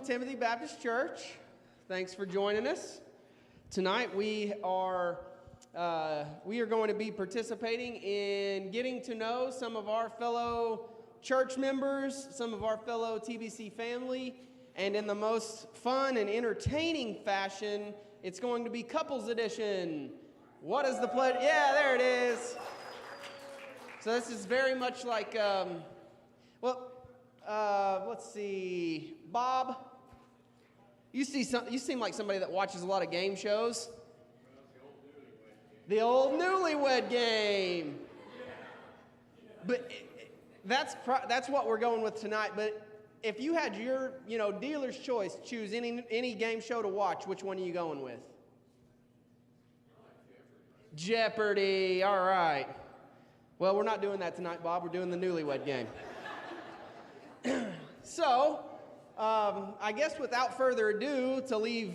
Timothy Baptist Church. Thanks for joining us. Tonight we are going to be participating in getting to know some of our fellow church members, some of our fellow TBC family, and in the most fun and entertaining fashion, it's going to be Couples Edition. What is the pledge? Yeah, there it is. So this is very much like, let's see, Bob. You seem like somebody that watches a lot of game shows. The old Newlywed Game. But that's what we're going with tonight. But if you had your, dealer's choice, choose any game show to watch, which one are you going with? Jeopardy. All right. Well, we're not doing that tonight, Bob. We're doing the Newlywed Game. So, I guess without further ado, to leave,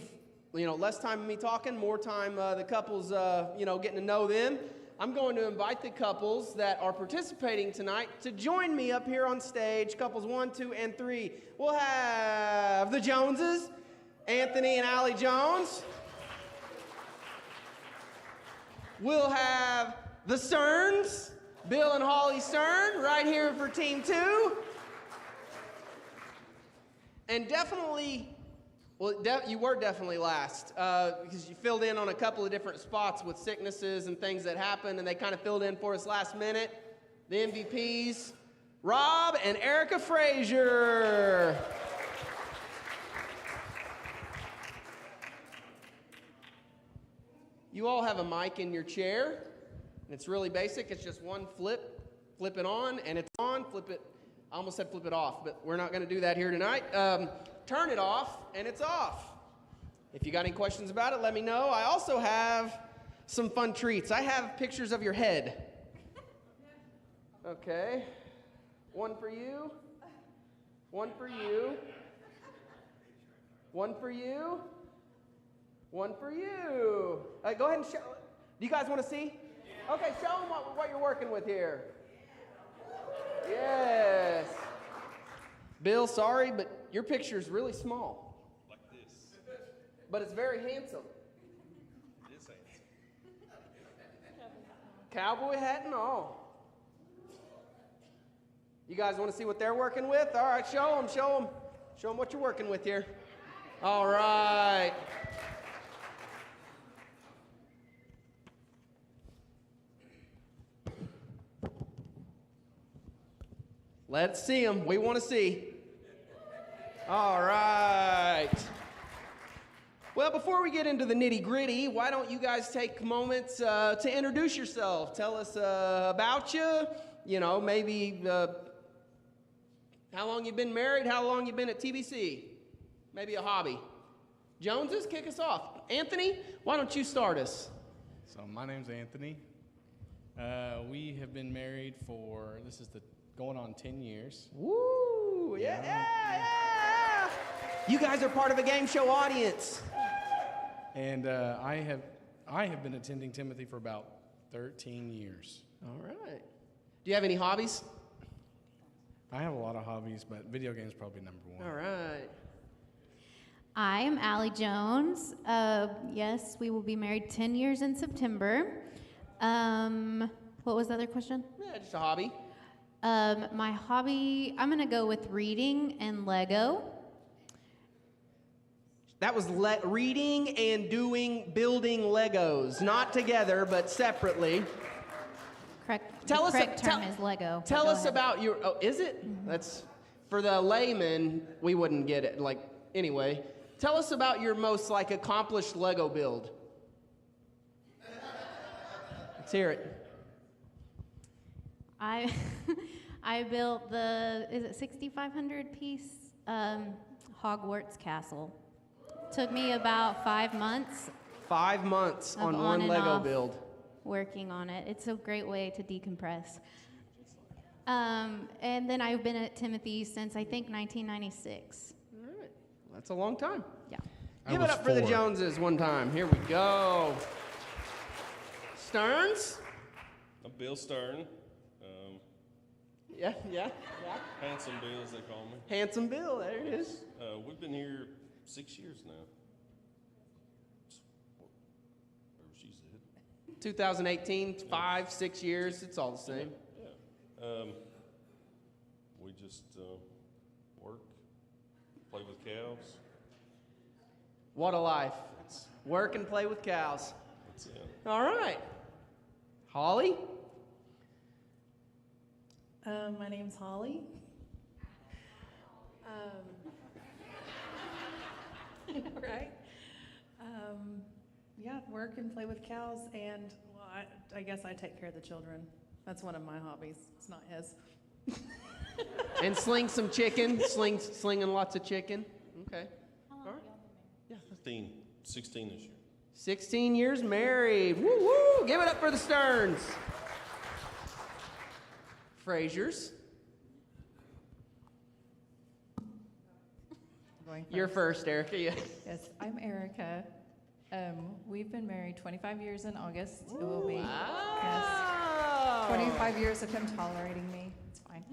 less time of me talking, more time the couples, getting to know them, I'm going to invite the couples that are participating tonight to join me up here on stage, couples 1, 2, and 3. We'll have the Joneses, Anthony and Allie Jones. We'll have the Sterns, Bill and Holly Stern, right here for Team 2. And definitely, you were definitely last because you filled in on a couple of different spots with sicknesses and things that happened, and they kind of filled in for us last minute. The MVPs, Rob and Erica Frazier. You all have a mic in your chair, and it's really basic. It's just one flip it on, and it's on, flip it. I almost said flip it off, but we're not going to do that here tonight. Turn it off, and it's off. If you got any questions about it, let me know. I also have some fun treats. I have pictures of your head. Okay. One for you. One for you. One for you. One for you. Go ahead and show. Do you guys want to see? Okay, show them what you're working with here. Yes. Bill, sorry, but your picture is really small. Like this. But it's very handsome. It is handsome. Cowboy hat and all. You guys want to see what they're working with? All right, show them. Show them what you're working with here. All right. Let's see them. We want to see. All right. Well, before we get into the nitty-gritty, why don't you guys take moments to introduce yourself? Tell us about you. Maybe how long you've been married, how long you've been at TBC. Maybe a hobby. Joneses, kick us off. Anthony, why don't you start us? So my name's Anthony. We have been married for, going on 10 years. Woo! Yeah! You guys are part of a game show audience. And I have been attending Timothy for about 13 years. All right. Do you have any hobbies? I have a lot of hobbies, but video games probably number one. All right. I am Allie Jones. Yes, we will be married 10 years in September. What was the other question? Yeah, just a hobby. My hobby, I'm going to go with reading and Lego. That was reading and building Legos. Not together, but separately. Correct. The correct term is Lego. Tell us about your, is it? Mm-hmm. That's, for the layman, we wouldn't get it. Anyway. Tell us about your most, accomplished Lego build. Let's hear it. I built is it 6,500 piece Hogwarts castle. Took me about 5 months. 5 months on one Lego build. Working on it. It's a great way to decompress. And then I've been at Timothy since I think 1996. All right. That's a long time. Yeah. Give it up for the Joneses one time. Here we go. Stearns? I'm Bill Stern. Yeah, yeah, yeah. Handsome Bill, as they call me. Handsome Bill, there it is. We've been here 6 years now. Whatever she said. 2018, 5, 6 years, it's all the same. Yeah. We just work, play with cows. What a life. Work and play with cows. That's it. All right. Holly? My name's Holly. Right? Yeah, work and play with cows, and well, I guess I take care of the children. That's one of my hobbies. It's not his. And sling some chicken, slinging lots of chicken. Okay. All right. 16 this year. 16 years married. Woo woo! Give it up for the Stearns. Frasers, Going you're first, Erica. Yeah. Yes, I'm Erica. We've been married 25 years in August. It will be. Wow. 25 years of him tolerating me. It's fine.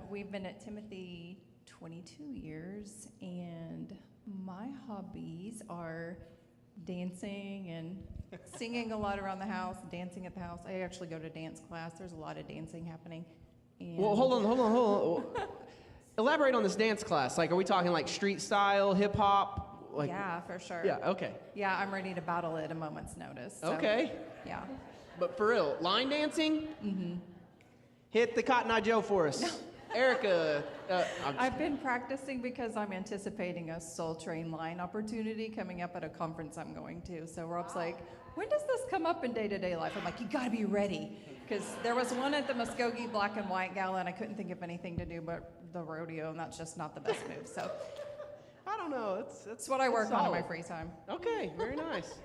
We've been at Timothy 22 years, and my hobbies are dancing and singing a lot around the house, dancing at the house. I actually go to dance class. There's a lot of dancing happening. And Well, hold on. Elaborate on this dance class. Like, are we talking like street style, hip hop? Like, yeah, for sure. Yeah. Okay. Yeah, I'm ready to battle at a moment's notice. So, Okay. Yeah. But for real, line dancing. Mm-hmm. Hit the Cotton Eye Joe for us, Erica. I've been practicing because I'm anticipating a Soul Train line opportunity coming up at a conference I'm going to. So Rob's like, when does this come up in day-to-day life? I'm like, you gotta be ready. Because there was one at the Muskogee Black and White Gala, and I couldn't think of anything to do but the rodeo, and that's just not the best move. So I don't know. that's what I work on in my solid. free time. Okay, very nice.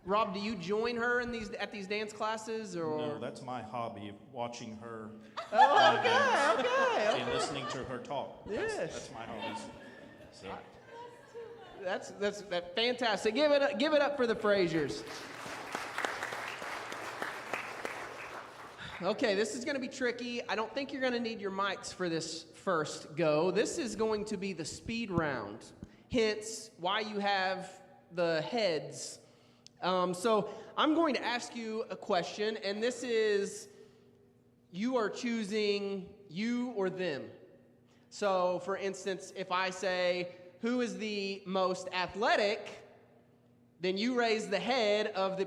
Rob, do you join her in at these dance classes, or? No, that's my hobby, watching her Oh, okay. and listening to her talk. Yes. That's my hobbies. So, That's fantastic. Give it up for the Frasers. Okay, this is going to be tricky. I don't think you're going to need your mics for this first go. This is going to be the speed round. Hence, why you have the heads. So I'm going to ask you a question, and this is, you are choosing you or them. So, for instance, if I say, who is the most athletic, then you raise the head of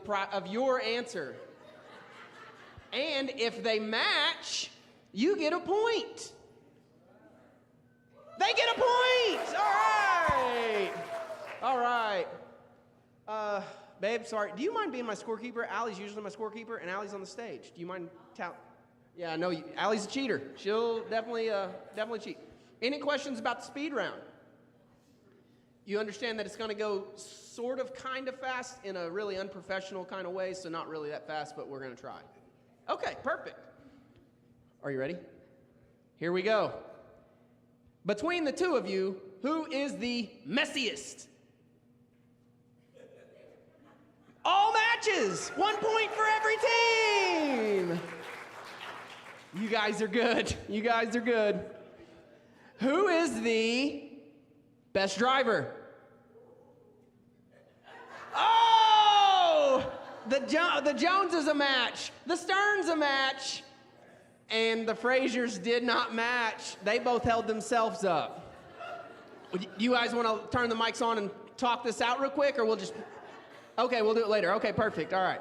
your answer. And if they match, you get a point. They get a point! All right. Babe, sorry. Do you mind being my scorekeeper? Allie's usually my scorekeeper, and Allie's on the stage. Do you mind? Yeah, no, Allie's a cheater. She'll definitely cheat. Any questions about the speed round? You understand that it's going to go sort of kind of fast in a really unprofessional kind of way, so not really that fast, but we're going to try. Okay, perfect. Are you ready? Here we go. Between the two of you, who is the messiest? All matches! 1 point for every team! You guys are good. You guys are good. Who is the best driver? Oh! The Joneses a match. The Stearns a match. And the Frasers did not match. They both held themselves up. You guys want to turn the mics on and talk this out real quick, or we'll just... Okay, we'll do it later. Okay, perfect. All right.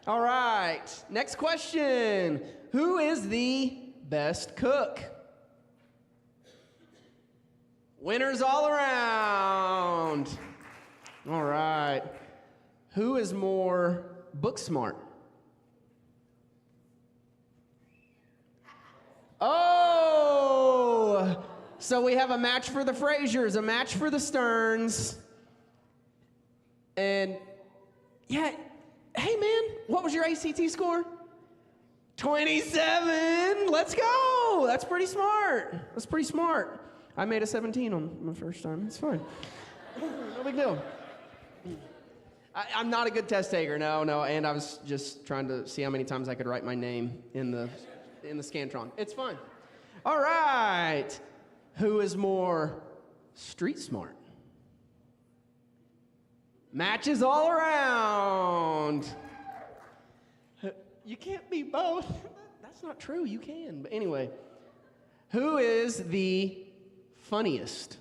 All right. Next question. Who is the best cook? Winners all around. All right. Who is more book smart? Oh! So we have a match for the Frasers, a match for the Stearns. And yeah, hey man, what was your ACT score? 27. Let's go. That's pretty smart. That's pretty smart. I made a 17 on my first time. It's fine. No big deal. I'm not a good test taker, no, and I was just trying to see how many times I could write my name in the in the Scantron. It's fun. All right. Who is more street smart? Matches all around. You can't be both. That's not true. You can. But anyway, who is the funniest?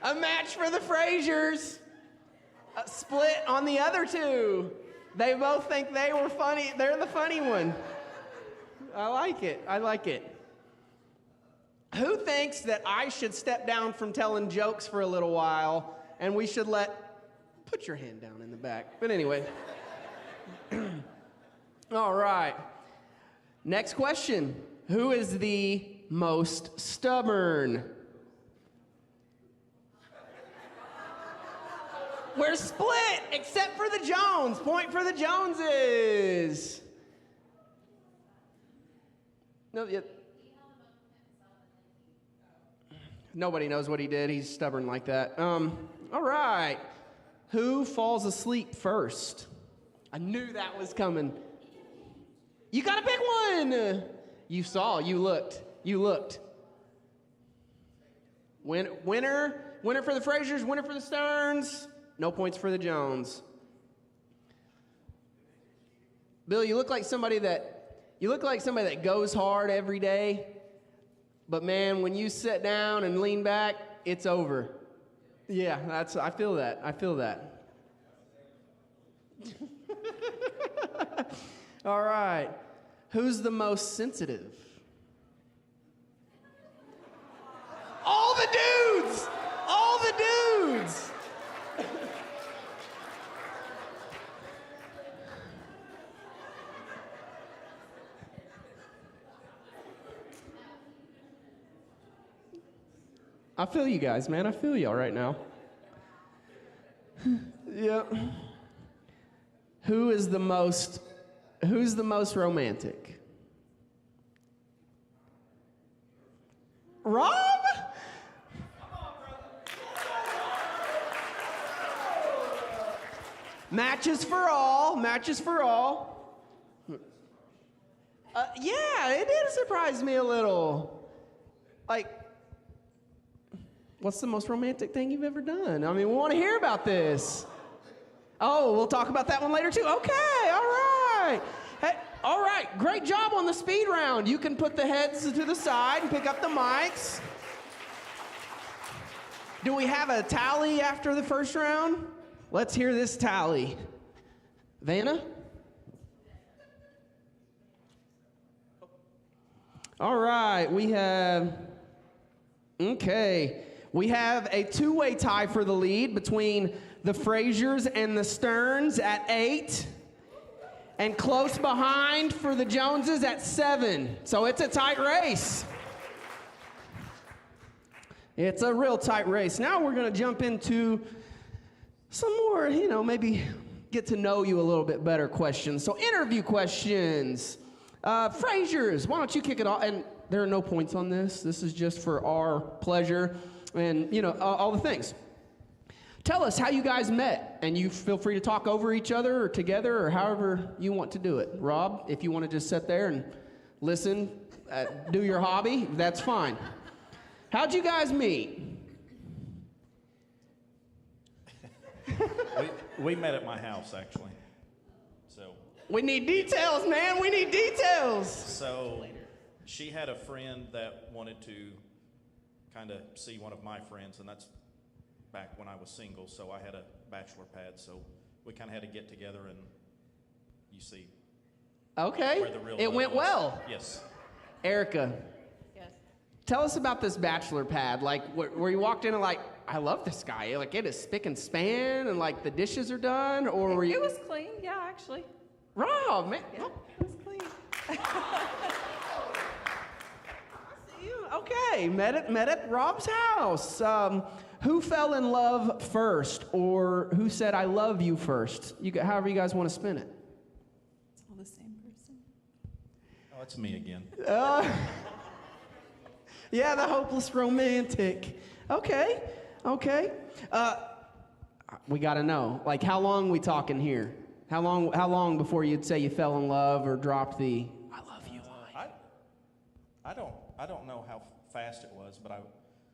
A match for the Frasers. A split on the other two. They both think they were funny. They're the funny one. I like it. I like it. Who thinks that I should step down from telling jokes for a little while and we should put your hand down in the back. But anyway. All right. Next question. Who is the most stubborn? We're split, except for the Jones. Point for the Joneses. No, nobody knows what he did. He's stubborn like that. All right. Who falls asleep first? I knew that was coming. You got to pick one. You saw. You looked. Winner for the Frasers. Winner for the Stearns. No points for the Jones. Bill, you look like somebody that goes hard every day, but man, when you sit down and lean back, it's over. Yeah, I feel that. All right. Who's the most sensitive? All the dudes! I feel you guys, man. I feel y'all right now. Yep. Who's the most romantic? Rob? Matches for all. Yeah, it did surprise me a little. Like, what's the most romantic thing you've ever done? I mean, we want to hear about this. Oh, we'll talk about that one later too. Okay, all right. Hey, all right, great job on the speed round. You can put the heads to the side and pick up the mics. Do we have a tally after the first round? Let's hear this tally. Vanna? All right, we have a two-way tie for the lead between the Frasers and the Stearns at 8. And close behind for the Joneses at 7. So it's a tight race. It's a real tight race. Now we're going to jump into some more, maybe get to know you a little bit better questions. So interview questions. Frasers, why don't you kick it off? And there are no points on this. This is just for our pleasure and, all the things. Tell us how you guys met, and you feel free to talk over each other or together or however you want to do it. Rob, if you want to just sit there and listen, do your hobby, that's fine. How'd you guys meet? We met at my house, actually. So we need details, man. We need details. So she had a friend that wanted to kind of see one of my friends, and that's back when I was single, so I had a bachelor pad, so we kind of had to get together, and you see okay. where the real it love went was. well. Yes. Erica, Yes. tell us about this bachelor pad. Like, where you walked in and like, I love this guy. Like, it is spick and span, and like the dishes are done, or were you? It was clean, yeah, actually. Rob, man. Yeah, it was clean. Okay, met at Rob's house. Who fell in love first, or who said "I love you" first? However you guys want to spin it. It's all the same person. Oh, it's me again. Yeah, the hopeless romantic. Okay. We got to know. Like, how long we talking here? How long before you'd say you fell in love or dropped the "I love you" line? I don't know how fast it was, but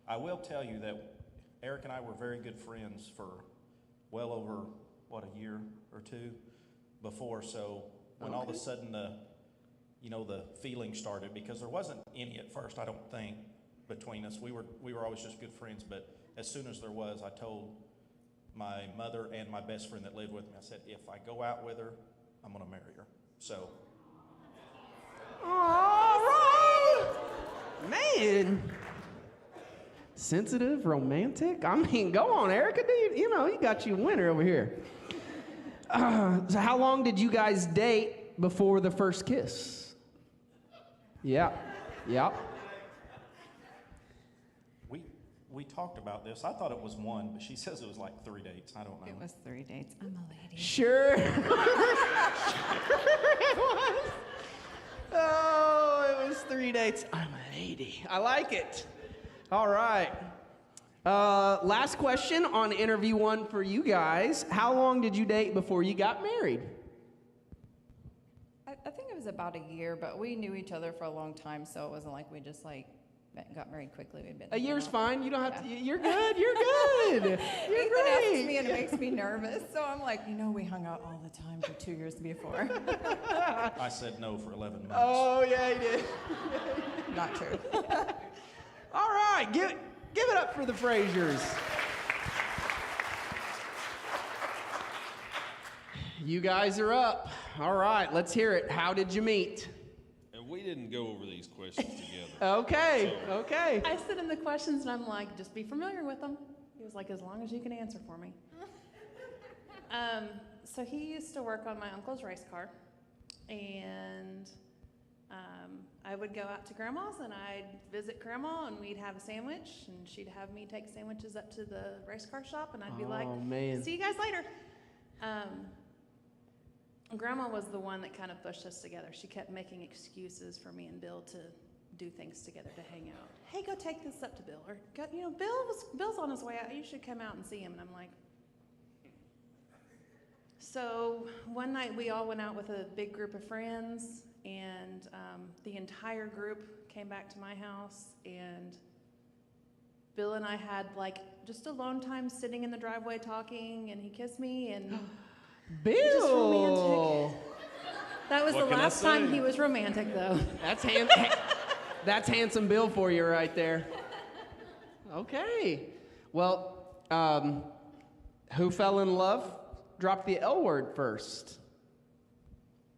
I will tell you that Eric and I were very good friends for well over, a year or two before. So when all of a sudden the feeling started, because there wasn't any at first, I don't think, between us. We were always just good friends, but as soon as there was, I told my mother and my best friend that lived with me, I said, if I go out with her, I'm going to marry her. So. All right. Man. Sensitive, romantic. I mean, go on, Erica. You got you a winner over here. So how long did you guys date before the first kiss? Yeah. We talked about this. I thought it was one, but she says it was like 3 dates. I don't know. It was 3 dates. I'm a lady. Sure. Sure it was. Oh, it was 3 dates. I'm a lady. I like it. All right. Last question on interview one for you guys. How long did you date before you got married? I think it was about a year, but we knew each other for a long time, so it wasn't like we just got married quickly. We'd been A year's together. fine. You don't have to. Yeah. You're good. You're good. You're Ethan great. asks me and it makes me nervous, so I'm like, we hung out all the time for 2 years before. I said no for 11 months. Oh yeah, you did. Not true. All right, give it up for the Frasers. You guys are up. All right, let's hear it. How did you meet? And we didn't go over these questions together. Okay. I sit in the questions and I'm like, just be familiar with them. He was like, as long as you can answer for me. So he used to work on my uncle's race car, and I would go out to Grandma's and I'd visit Grandma and we'd have a sandwich and she'd have me take sandwiches up to the race car shop and I'd be like, man. see you guys later. Grandma was the one that kind of pushed us together. She kept making excuses for me and Bill to do things together, to hang out. Hey, go take this up to Bill. Or, Bill's on his way out. You should come out and see him. And I'm like, so one night we all went out with a big group of friends, and the entire group came back to my house, and Bill and I had just alone time sitting in the driveway talking, and he kissed me, and Bill. just romantic. That was What the can I last time say? he was romantic, though. That's handsome Bill for you right there. Okay. Well, who fell in love? Drop the L word first.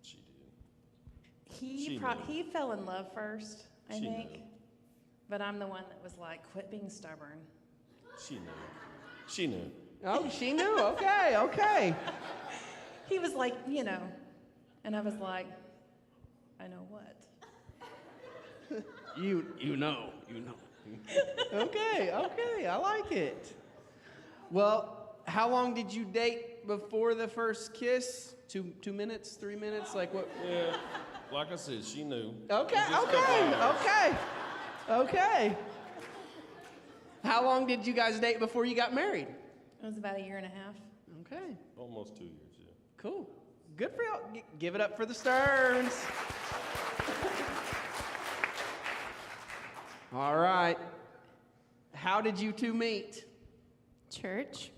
She did. She He fell in love first, I She think. knew. But I'm the one that was like, quit being stubborn. She knew. Oh, she knew. Okay. He was like, and I was like, I know what. You know. Okay, I like it. Well, how long did you date before the first kiss? 2 minutes, 3 minutes, like what? Yeah, like I said, she knew. Okay. Just a couple hours. How long did you guys date before you got married? It was about a year and a half. Okay, Almost 2 years, yeah. cool. Good for y'all. Give it up for the Stearns. All right. How did you two meet? Church.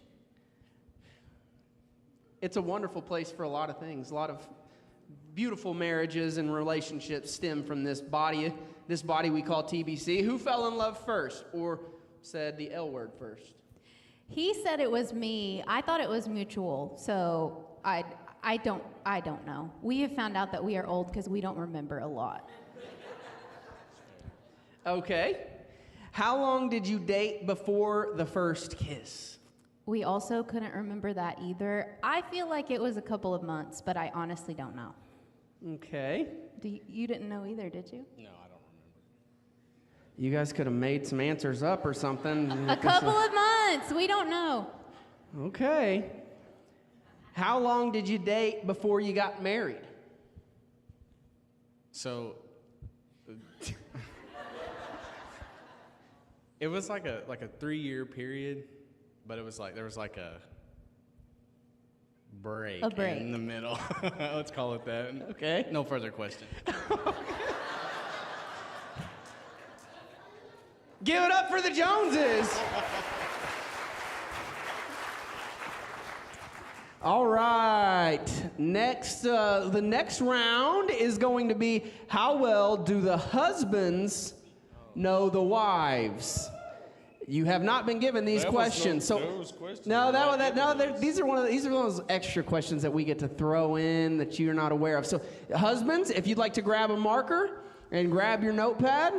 It's a wonderful place for a lot of things. A lot of beautiful marriages and relationships stem from this body we call TBC. Who fell in love first, or said the L word first? He said it was me. I thought it was mutual, so I don't know. We have found out that we are old because we don't remember a lot. Okay. How long did you date before the first kiss? We also couldn't remember that either. I feel like it was a couple of months, but I honestly don't know. Okay. You didn't know either, did you? No, I don't remember. You guys could have made some answers up or something. A couple of months. We don't know. Okay. How long did you date before you got married? So, it was like a 3-year period, but it was like there was like a break, A break. in the middle. Let's call it that. Okay. No further question. Give it up for the Joneses. All right. Next, the next round is going to be how well do the husbands know the wives? You have not been given these There was questions, no- so there was questions. no, We're that, not that, no, given they're- those. these are one of those extra questions that we get to throw in that you're not aware of. So, husbands, if you'd like to grab a marker and grab your notepad.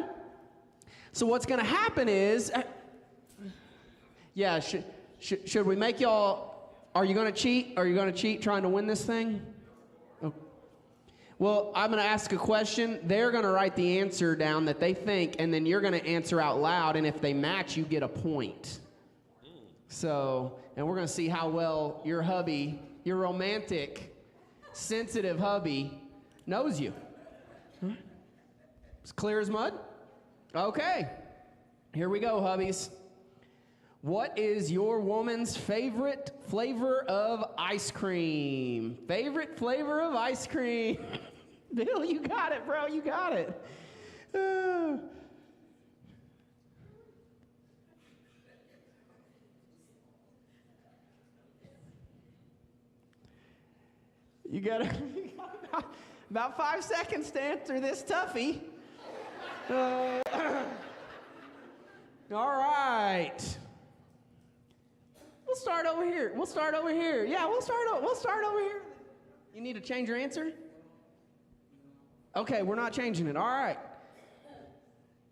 So what's going to happen is, yeah, should we make y'all? Are you going to cheat? Are you going to cheat trying to win this thing? Oh. Well, I'm going to ask a question. They're going to write the answer down that they think, and then you're going to answer out loud. And if they match, you get a point. So, and we're going to see how well your hubby, your romantic, sensitive hubby, knows you. It's clear as mud? Okay. Here we go, hubbies. What is your woman's favorite flavor of ice cream? Favorite flavor of ice cream? Bill, you got it, bro. You got it. You got about 5 seconds to answer this toughie. All right. We'll start over here. Yeah, we'll start over here. You need to change your answer? Okay, we're not changing it. All right.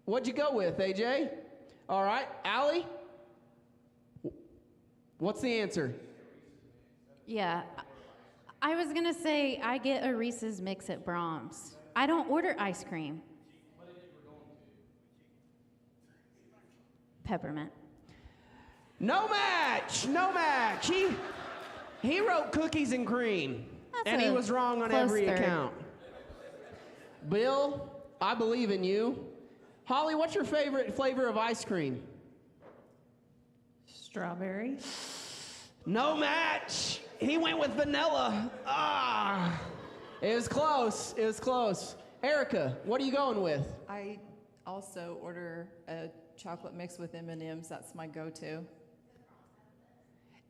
What'd you go with, AJ? All right. Allie? What's the answer? Yeah. I was going to say I get a Reese's Mix at Brahms. I don't order ice cream. Peppermint. No match. He wrote cookies and cream. And he was wrong on close every third. account. Bill, I believe in you. Holly, what's your favorite flavor of ice cream? Strawberry. No match. He went with vanilla. It was close. Erica, what are you going with? I also order a chocolate mix with M&Ms. That's my go-to.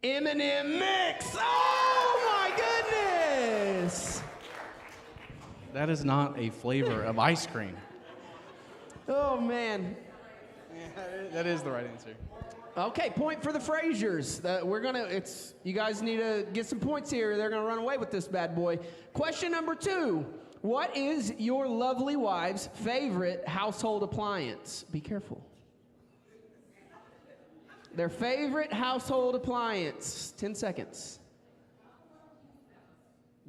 M&M mix. Oh my goodness. That is not a flavor of ice cream. Oh man. That is the right answer. Okay, point for the Frasers. You guys need to get some points here. They're gonna run away with this bad boy. Question number 2. What is your lovely wife's favorite household appliance? Be careful. Their favorite household appliance. 10 seconds.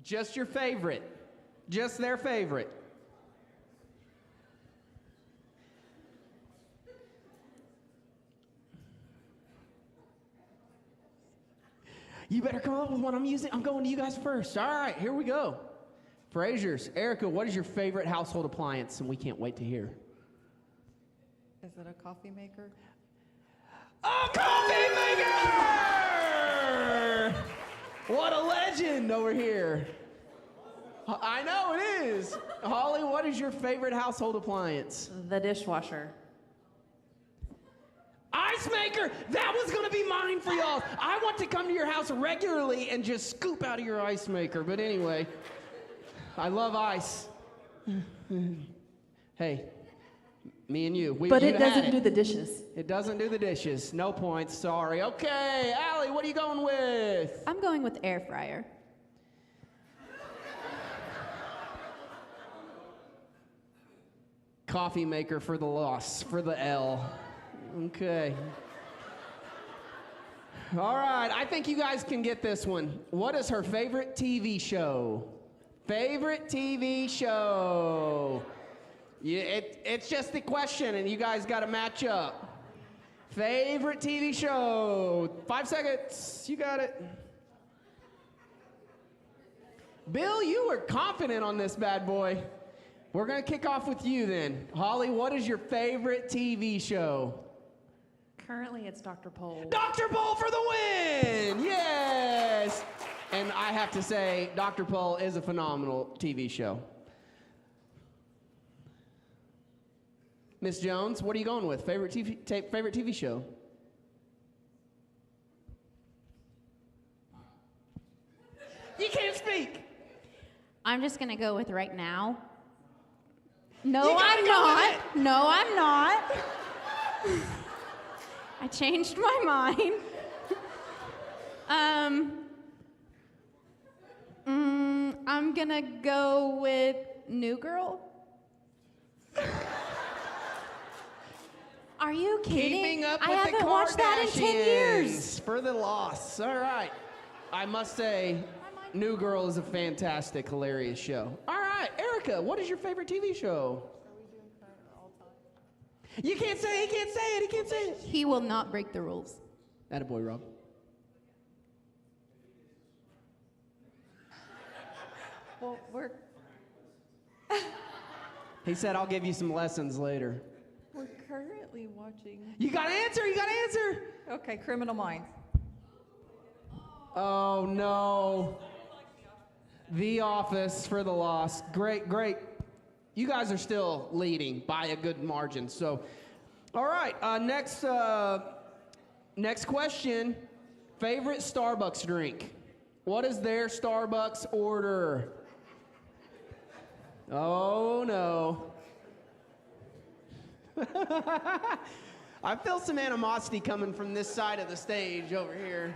Just your favorite. Just their favorite. You better come up with one I'm using. I'm going to you guys first. All right, here we go. Frasers. Erica, what is your favorite household appliance? And we can't wait to hear. Is it a coffee maker? A coffee maker! What a legend over here. I know it is. Holly, what is your favorite household appliance? The dishwasher. Ice maker! That was gonna be mine for y'all. I want to come to your house regularly and just scoop out of your ice maker. But anyway, I love ice. Hey, me and you. But you'd it had doesn't do the dishes. It doesn't do the dishes. No points. Sorry. Okay, Allie, what are you going with? I'm going with air fryer. Coffee maker for the loss, for the L. Okay. All right, I think you guys can get this one. What is her favorite TV show? Favorite TV show? Yeah, it's just the question, and you guys got to match up. Favorite TV show? 5 seconds. You got it. Bill, you were confident on this bad boy. We're going to kick off with you then. Holly, what is your favorite TV show? Currently, it's Dr. Pole. Dr. Pole for the win! Yes! And I have to say, Dr. Pol is a phenomenal TV show. Miss Jones, what are you going with? Favorite TV show? You can't speak. I'm just gonna go with right now. No, You gotta I'm go not. with No, I'm not. I changed my mind. I'm gonna go with New Girl. Are you kidding? Keeping up I with the haven't watched that in 10 years. Kardashians for the loss. All right. I must say, New Girl is a fantastic, hilarious show. All right, Erica, what is your favorite TV show? You can't say it, he can't say it, he can't say it. He will not break the rules. Attaboy, Rob. Well, we're He said, I'll give you some lessons later. currently watching. You gotta answer, you gotta answer. Okay, Criminal Minds. Oh, no. The Office for the loss. Great, great. You guys are still leading by a good margin. So, all right, next question. Favorite Starbucks drink? What is their Starbucks order? Oh, no. I feel some animosity coming from this side of the stage over here.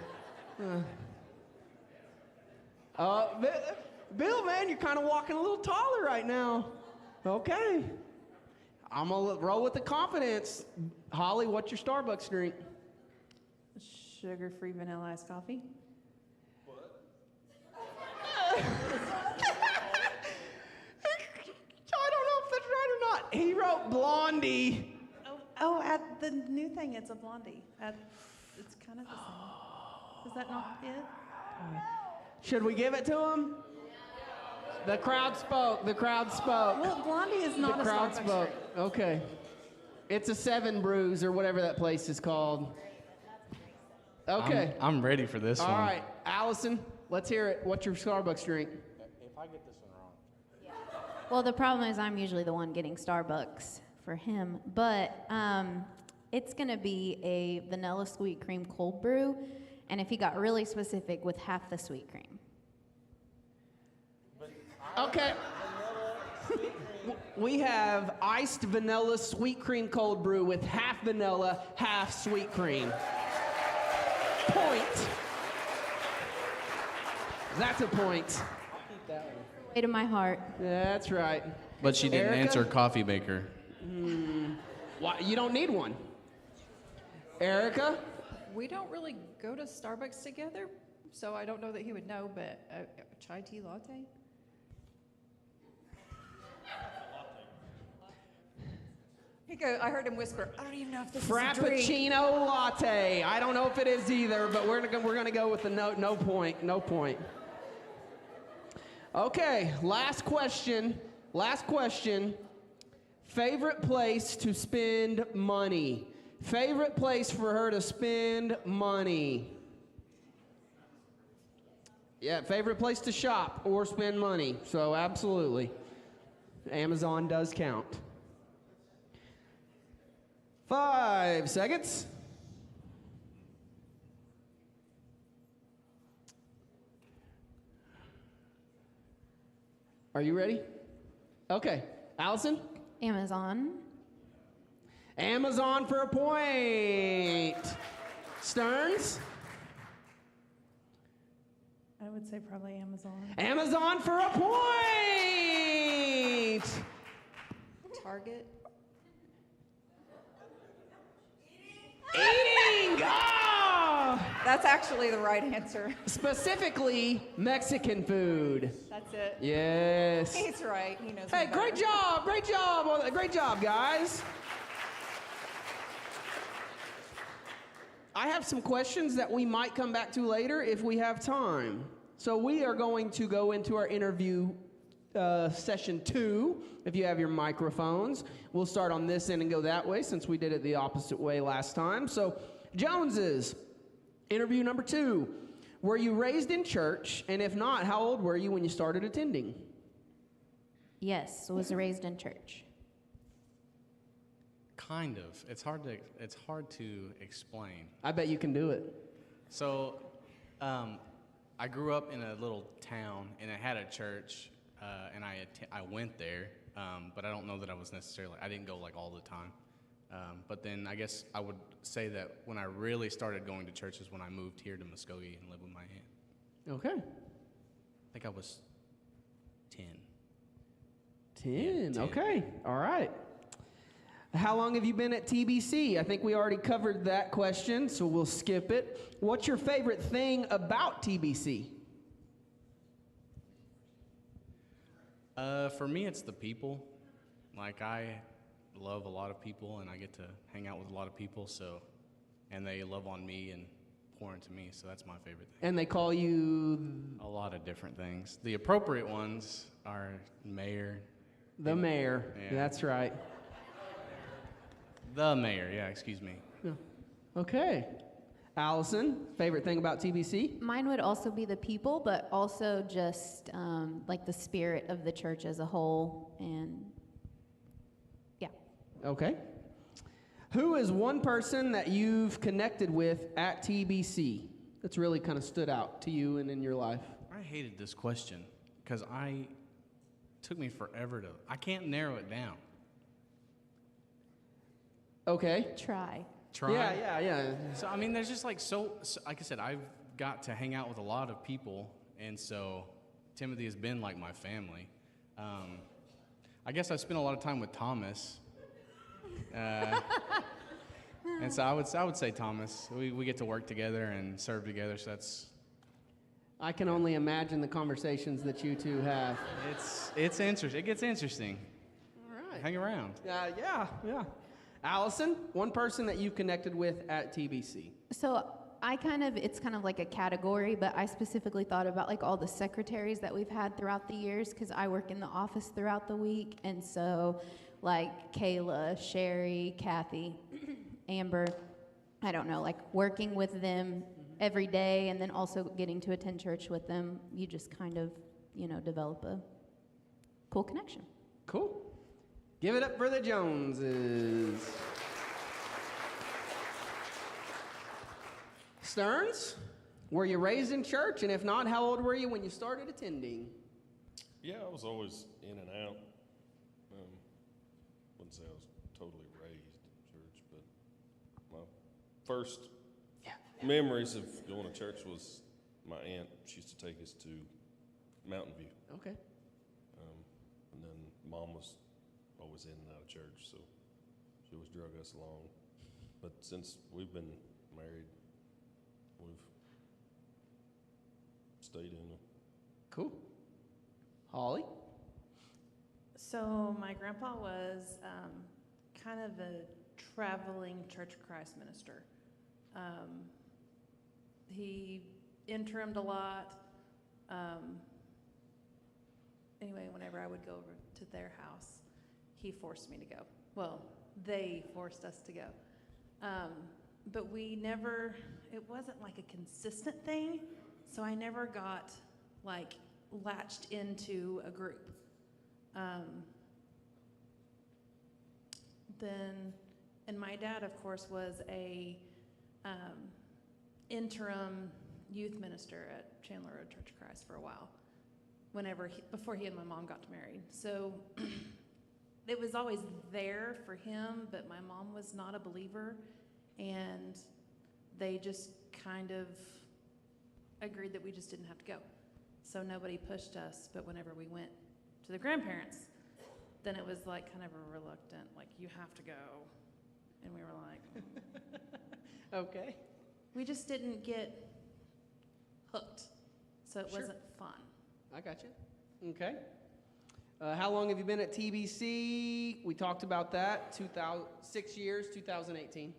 Bill, man, you're kind of walking a little taller right now. Okay. I'm going to roll with the confidence. Holly, what's your Starbucks drink? Sugar-free vanilla iced coffee. I don't know if that's right or not. He wrote Blondie. Oh, at the new thing, it's a blondie. It's kind of the same. Is that not it? Should we give it to him? The crowd spoke. The crowd spoke. Well, blondie is not The a crowd Starbucks spoke. drink. Okay. It's a Seven Brews or whatever that place is called. Okay. I'm ready for this All one. right. Allison, let's hear it. What's your Starbucks drink? If I get this one wrong. Well, the problem is I'm usually the one getting Starbucks for him, but it's gonna be a vanilla sweet cream cold brew, and if he got really specific, with half the sweet cream. Okay. We have iced vanilla sweet cream cold brew with half vanilla, half sweet cream. Point. That's a point. Way to my heart. That's right. But she didn't Erica? answer coffee maker. Why, you don't need one. Erica? We don't really go to Starbucks together, so I don't know that he would know, but chai tea latte? I heard him whisper, I don't even know if this is a drink. Frappuccino latte. I don't know if it is either, but we're gonna go with the no point. No point. Okay, last question. Last question. Favorite place to spend money. Favorite place for her to spend money. Yeah, favorite place to shop or spend money. So absolutely. Amazon does count. 5 seconds. Are you ready? Okay. Allison? Amazon. Amazon for a point. Stearns? I would say probably Amazon. Amazon for a point. Target? Eating! Ah! That's actually the right answer. Specifically, Mexican food. That's it. Yes. He's right. He knows. Hey, me great better. job, great job, guys. I have some questions that we might come back to later if we have time. So we are going to go into our interview session 2, if you have your microphones. We'll start on this end and go that way since we did it the opposite way last time. So Joneses, interview number 2. were you raised in church? And if not, how old were you when you started attending? Yes, I was raised in church. Kind of. It's hard to explain. I bet you can do it. So, I grew up in a little town, and it had a church, and I went there, but I don't know that I didn't go like all the time. But then I guess I would say that when I really started going to church is when I moved here to Muskogee and lived with my aunt. Okay. I think I was 10. 10. Yeah, 10. Okay. All right. How long have you been at TBC? I think we already covered that question, so we'll skip it. What's your favorite thing about TBC? For me, it's the people. Like, I love a lot of people, and I get to hang out with a lot of people, and they love on me and pour into me, so that's my favorite thing. And they call you A lot of different things. The appropriate ones are mayor. the mayor. Yeah. That's right. The mayor, yeah, excuse me. Yeah. Okay. Allison, favorite thing about TBC? Mine would also be the people, but also just like the spirit of the church as a whole. And yeah. Okay. Who is one person that you've connected with at TBC that's really kind of stood out to you and in your life? I hated this question because it took me forever I can't narrow it down. Okay. Try. Try. Yeah. So, I mean, there's just like so, like I said, I've got to hang out with a lot of people, and so Timothy has been like my family. I guess I spent a lot of time with Thomas. And so I would say Thomas. We get to work together and serve together, so that's... I can only imagine the conversations that you two have. It's interesting. It gets interesting. All right. Hang around. Yeah. Allison, one person that you've connected with at TBC. So it's kind of like a category, but I specifically thought about like all the secretaries that we've had throughout the years because I work in the office throughout the week. And so like Kayla, Sherry, Kathy, Amber, I don't know, like working with them every day and then also getting to attend church with them, you just kind of, develop a cool connection. Cool. Give it up for the Joneses. Stearns, were you raised in church? And if not, how old were you when you started attending? Yeah, I was always in and out. Wouldn't say I was totally raised in church, but my first memories of going to church was my aunt. She used to take us to Mountain View. Okay. And then Mom was always in and out of church, so she always drug us along. But since we've been married, we've stayed in it. Cool. Holly? So my grandpa was kind of a traveling Church of Christ minister. He interimed a lot. Anyway, whenever I would go over to their house, he forced me to go. Well, they forced us to go. But it wasn't like a consistent thing, so I never got like latched into a group. And my dad, of course, was a interim youth minister at Chandler Road Church of Christ for a while, before he and my mom got married. So it was always there for him, but my mom was not a believer, and they just kind of agreed that we just didn't have to go. So nobody pushed us, but whenever we went to the grandparents, then it was like kind of a reluctant, like, you have to go. And we were like, Okay. we just didn't get hooked. So it Sure. wasn't fun. I got you. Okay. How long have you been at TBC? We talked about that. 6 years, 2018.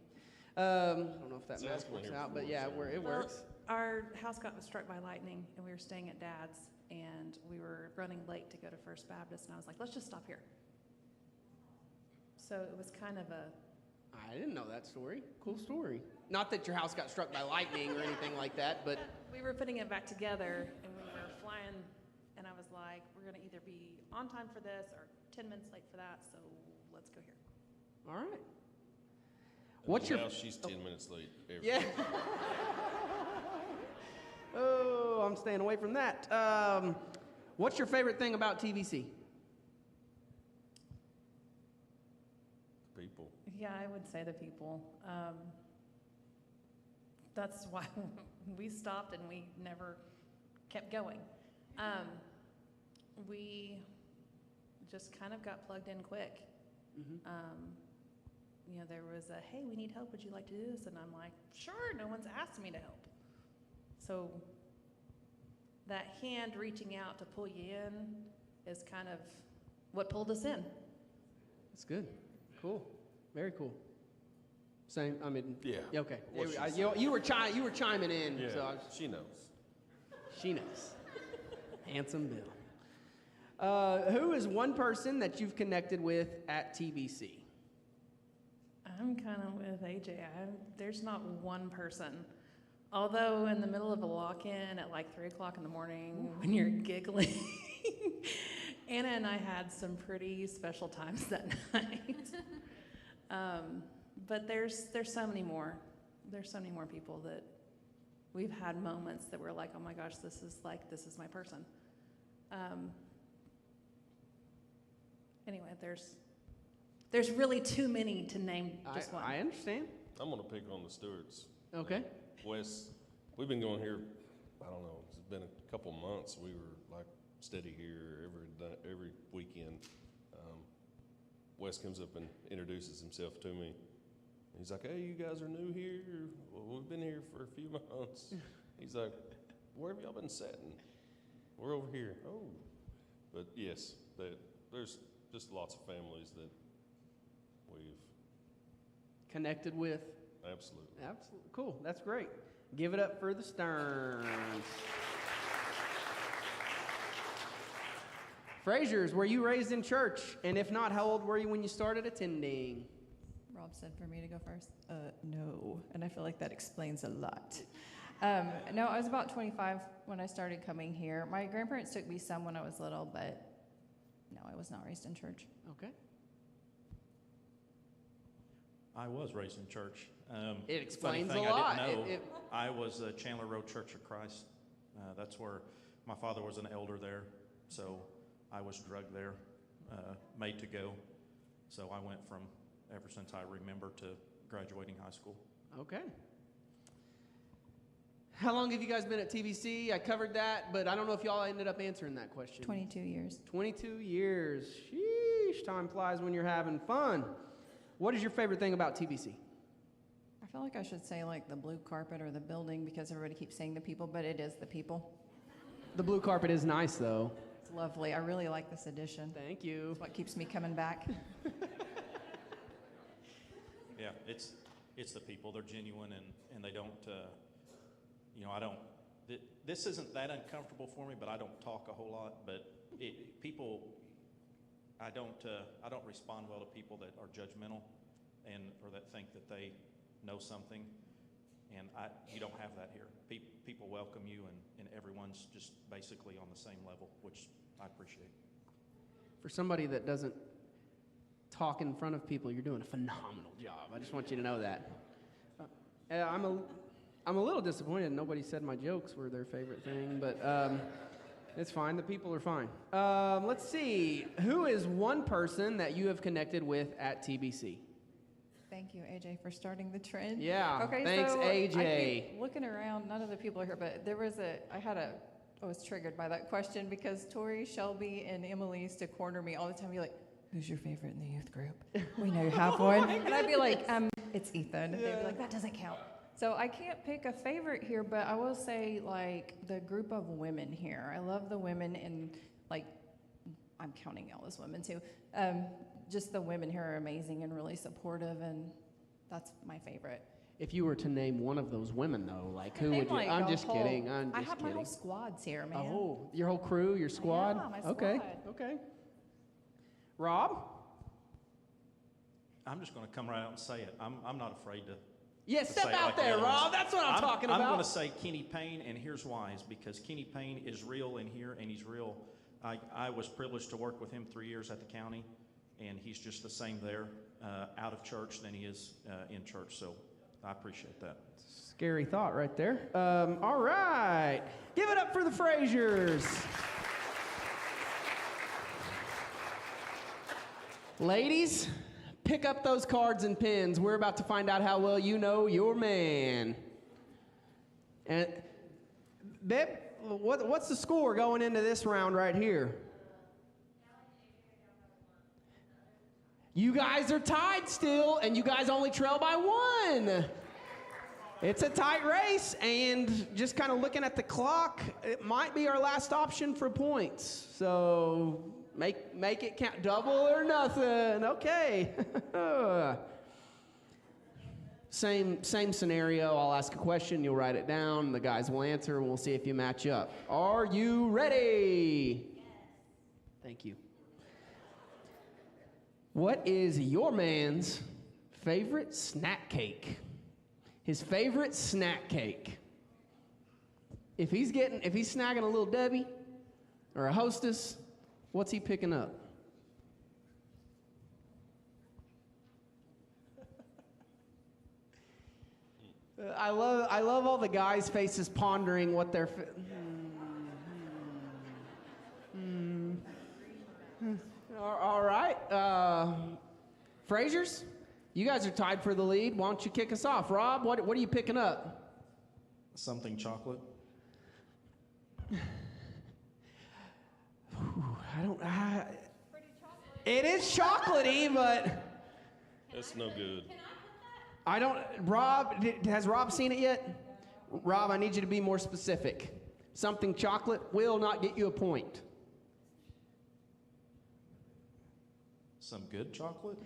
I don't know if that Sounds math been works here out, but before, yeah, so- it Well, works. Our house got struck by lightning, and we were staying at Dad's, and we were running late to go to First Baptist, and I was like, let's just stop here. So it was kind of I didn't know that story. Cool story. Not that your house got struck by lightning or anything like that, but We were putting it back together, and we were flying, and I was like, we're gonna either be on time for this or 10 minutes late for that, so let's go here. all right. What's your Now she's 10 minutes late. Every yeah? Oh, I'm staying away from that. What's your favorite thing about TVC? people. Yeah, I would say the people. That's why we stopped and we never kept going. We just kind of got plugged in quick. You know, there was a, hey, we need help. Would you like to do this? And I'm like, sure, no one's asked me to help. So that hand reaching out to pull you in is kind of what pulled us in. That's good. Cool. Very cool. Same. I mean. Yeah. Okay. What she You were chiming in. Yeah, So she knows. she knows. Handsome Bill. Who is one person that you've connected with at TBC? I'm kind of with AJ. There's not one person. Although in the middle of a lock-in at like 3 o'clock in the morning when you're giggling, Anna and I had some pretty special times that night. But there's so many more. There's so many more people that we've had moments that we're like, oh my gosh, this is my person. Anyway, there's really too many to name just one. I understand. I'm going to pick on the Stewarts. Okay. Wes, we've been going here, I don't know, it's been a couple months. We were like steady here every weekend. Wes comes up and introduces himself to me. He's like, hey, you guys are new here? Well, we've been here for a few months. He's like, where have y'all been sitting? We're over here. Oh. But yes, there's just lots of families that we've Connected with. absolutely. Absolutely. Cool. That's great. Give it up for the Stearns. Frasers, were you raised in church? And if not, how old were you when you started attending? Rob said for me to go first. No, and I feel like that explains a lot. No, I was about 25 when I started coming here. My grandparents took me some when I was little, but no, I was not raised in church. Okay. I was raised in church. It explains funny a thing lot. I didn't know, It- I was Chandler Road Church of Christ. That's where my father was an elder there, so I was drugged there, made to go. So I went from ever since I remember to graduating high school. Okay. How long have you guys been at TVC? I covered that, but I don't know if y'all ended up answering that question. 22 years. 22 years. Sheesh, time flies when you're having fun. What is your favorite thing about TVC? I feel like I should say like the blue carpet or the building because everybody keeps saying the people, but it is the people. The blue carpet is nice, though. It's lovely. I really like this addition. Thank you. It's what keeps me coming back. Yeah, it's the people. They're genuine and they don't, I don't, this isn't that uncomfortable for me, but I don't talk a whole lot. But I don't respond well to people that are judgmental or that think that they know something. And you don't have that here. People welcome you and everyone's just basically on the same level, which I appreciate. For somebody that doesn't talk in front of people, you're doing a phenomenal job. I just want you to know that. I'm a little disappointed nobody said my jokes were their favorite thing, but it's fine. The people are fine. Let's see. Who is one person that you have connected with at TBC? Thank you, AJ, for starting the trend. Yeah, Okay, thanks, so AJ. I keep looking around, none of the people are here, but I was triggered by that question because Tori, Shelby, and Emily used to corner me all the time. Be like, who's your favorite in the youth group? We know you have one. And I'd be like, it's Ethan. And they'd be like, that doesn't count. So I can't pick a favorite here, but I will say like the group of women here. I love the women and like, I'm counting y'all as women too. Just the women here are amazing and really supportive, and that's my favorite. If you were to name one of those women, though, like who Name, would you? like, I'm a just whole- kidding. I'm I just have my kidding. whole squads here, man. Oh, your whole crew, your squad? Yeah, my Okay, squad. okay. Rob? I'm just going to come right out and say it. I'm not afraid to Yeah, to step say it out like the there, other ones. Rob. That's what I'm talking about. I'm going to say Kenny Payne, and here's why: is because Kenny Payne is real in here, and he's real. I was privileged to work with him 3 years at the county, and he's just the same there out of church than he is in church. So I appreciate that. Scary thought right there. All right. Give it up for the Fraziers. Ladies, pick up those cards and pens. We're about to find out how well you know your man. And babe, what's the score going into this round right here? You guys are tied still, and you guys only trail by 1. It's a tight race, and just kind of looking at the clock, it might be our last option for points. So make it count, double or nothing. Okay. Same scenario. I'll ask a question, you'll write it down, the guys will answer, and we'll see if you match up. Are you ready? Yes. Thank you. What is your man's favorite snack cake? His favorite snack cake. If he's snagging a Little Debbie or a Hostess, what's he picking up? I love all the guys' faces pondering what they're. All right, Fraziers, you guys are tied for the lead. Why don't you kick us off, Rob? What are you picking up? Something chocolate. It is chocolatey, but That's no good. I don't. Rob, has Rob seen it yet? Rob, I need you to be more specific. Something chocolate will not get you a point. Some good chocolate?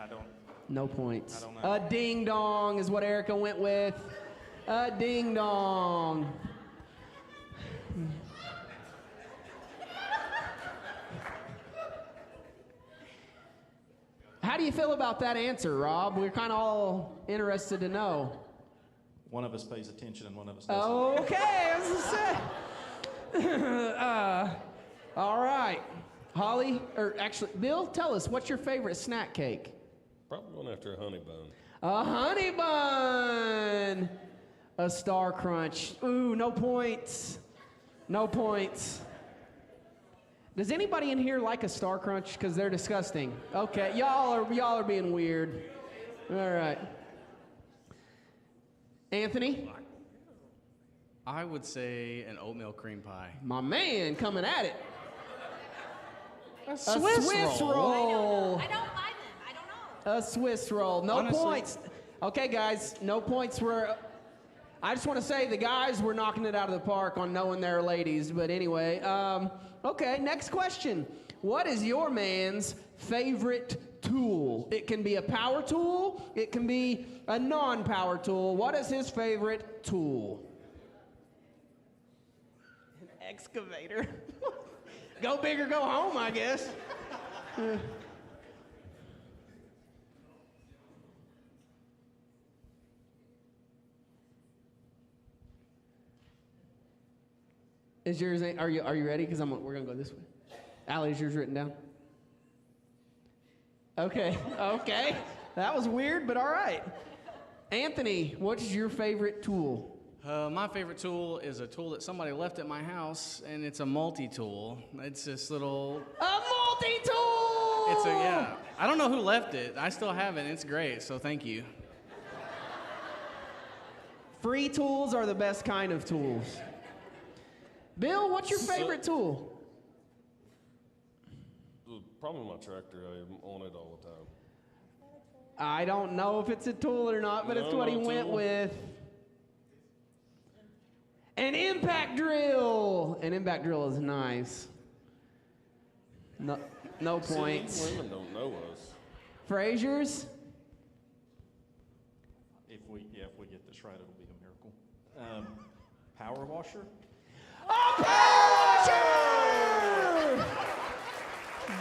I don't. No points. I don't know. A ding dong is what Erica went with. A ding dong. How do you feel about that answer, Rob? We're kind of all interested to know. One of us pays attention and one of us doesn't. Okay, as I said. All right. Holly, or actually, Bill, tell us, what's your favorite snack cake? Probably going after a honey bun. A honey bun. A Star Crunch. Ooh, no points. No points. Does anybody in here like a Star Crunch? Because they're disgusting. Okay, y'all are being weird. All right. Anthony? I would say an oatmeal cream pie. My man coming at it. A Swiss roll. I don't buy them. I don't know. A Swiss roll. No Honestly- points. Okay, guys, no points for. I just want to say the guys were knocking it out of the park on knowing their ladies. But anyway, okay, next question. What is your man's favorite tool? It can be a power tool. It can be a non-power tool. What is his favorite tool? An excavator. Go big or go home, I guess. Is yours? Are you ready? Because we're gonna go this way. Allie, is yours written down? Okay. Okay. That was weird, but all right. Anthony, what is your favorite tool? My favorite tool is a tool that somebody left at my house, and it's a multi-tool. It's this little. A multi-tool. It's a yeah. I don't know who left it. I still have it. And it's great. So thank you. Free tools are the best kind of tools. Bill, what's your favorite tool? Probably my tractor. I'm on it all the time. I don't know if it's a tool or not, but it's what he went tool. with. An impact drill. An impact drill is nice. No See, points. women don't know us. Fraziers? If we get this right, it'll be a miracle. Power washer? A power washer!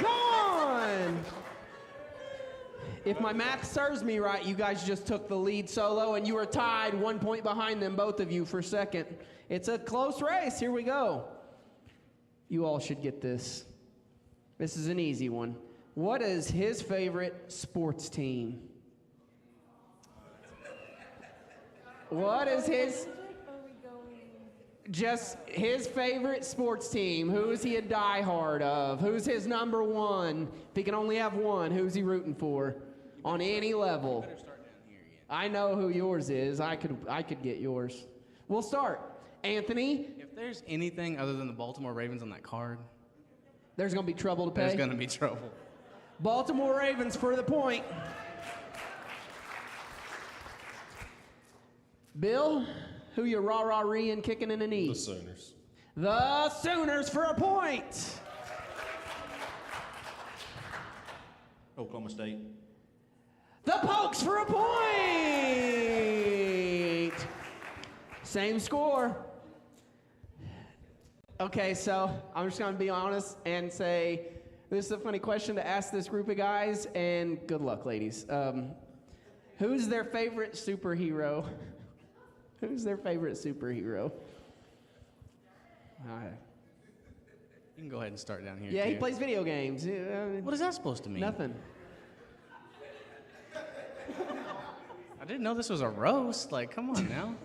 Gone! If my math serves me right, you guys just took the lead solo, and you were tied 1 point behind them, both of you, for second. It's a close race. Here we go. You all should get this. This is an easy one. What is his favorite sports team? What is just his favorite sports team? Who is he a diehard of? Who's his number one? If he can only have one, who's he rooting for on any level? Better start down here again. I know who yours is. I could get yours. We'll start. Anthony, If there's anything other than the Baltimore Ravens on that card, there's going to be trouble to pay. there's going to be trouble. Baltimore Ravens for the point. Bill, who you rah-rah-reeing, kicking in the The knees? Sooners. The Sooners for a point. Oklahoma State. The Pokes for a point. Same score. Okay, so I'm just going to be honest and say this is a funny question to ask this group of guys, and good luck, ladies. Who's their favorite superhero? Who's their favorite superhero? All right. You can go ahead and start down here. Yeah, he too. plays video games. What is that supposed to mean? Nothing. I didn't know this was a roast. Like, come on now.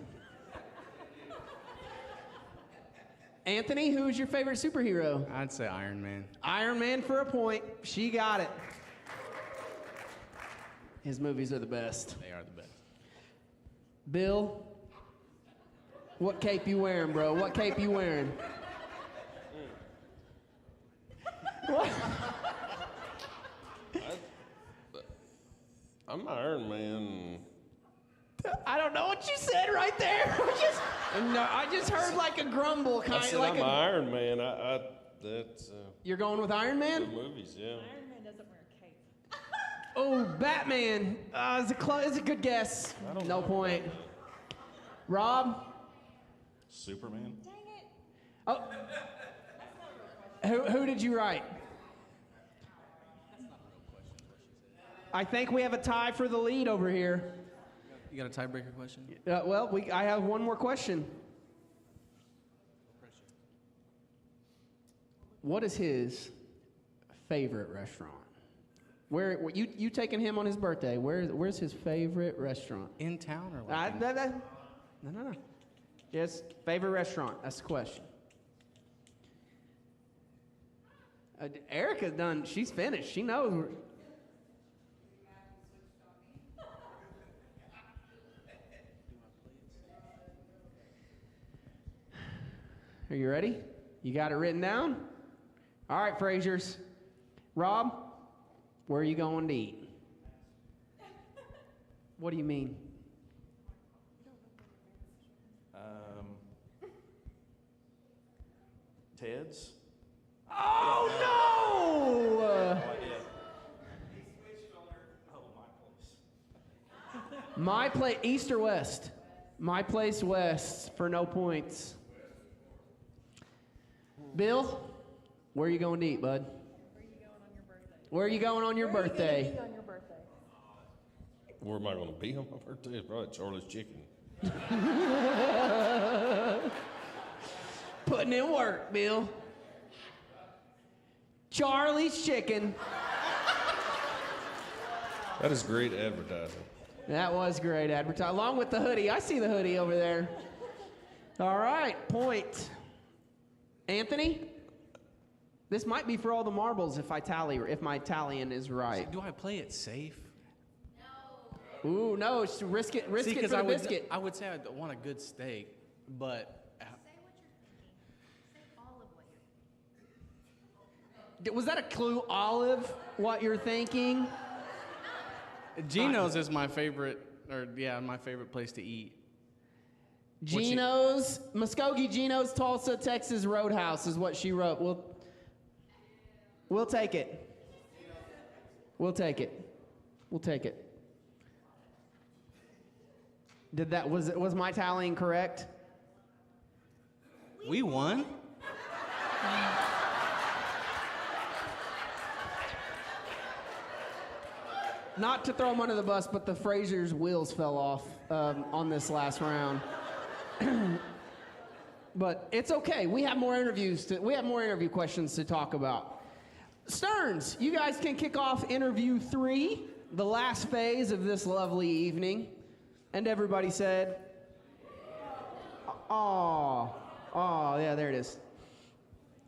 Anthony, who's your favorite superhero? I'd say Iron Man. Iron Man for a point. She got it. His movies are the best. They are the best. Bill, what cape you wearing, bro? What cape you wearing? What? I'm Iron Man. I don't know what you said right there. I just heard like a grumble, I kind said of like I'm Iron Man. That's You're going with Iron the Man? movies, yeah. Iron Man doesn't wear a cape. Oh, Batman. It's a good guess. No point. Rob? Superman. Dang it. Oh. Who did you write? I think we have a tie for the lead over here. You got a tiebreaker question? I have one more question. What is his favorite restaurant? Where you taking him on his birthday? Where's his favorite restaurant? In town or like? No. Just favorite restaurant. That's the question. Erica's done. She's finished. She knows. Are you ready? You got it written down? All right, Frasers. Rob, where are you going to eat? What do you mean? Ted's. Oh, no! Oh, my place. My place, East or West? My place, West, for no points. Bill, where are you going to eat, bud? Where are you going on your birthday? On your birthday. Where am I going to be on my birthday? It's probably Charlie's Chicken. Putting in work, Bill. Charlie's Chicken. That is great advertising. That was great advertising. Along with the hoodie. I see the hoodie over there. All right, point. Anthony? This might be for all the marbles if my tallying is right. Do I play it safe? Ooh, no, it's risk it See, for 'cause the biscuit. I would say I want a good steak, but Was that a clue, Olive, what you're thinking? Gino's is my favorite, my favorite place to eat. Gino's, Muskogee Gino's Tulsa, Texas Roadhouse is what she wrote. We'll take it. We'll take it. We'll take it. Was my tallying correct? We won? not to throw them under the bus, but the Frasers' wheels fell off on this last round. But it's okay. We have more interview questions to talk about. Stearns, you guys can kick off interview 3, the last phase of this lovely evening. And everybody said, "Oh, yeah, there it is."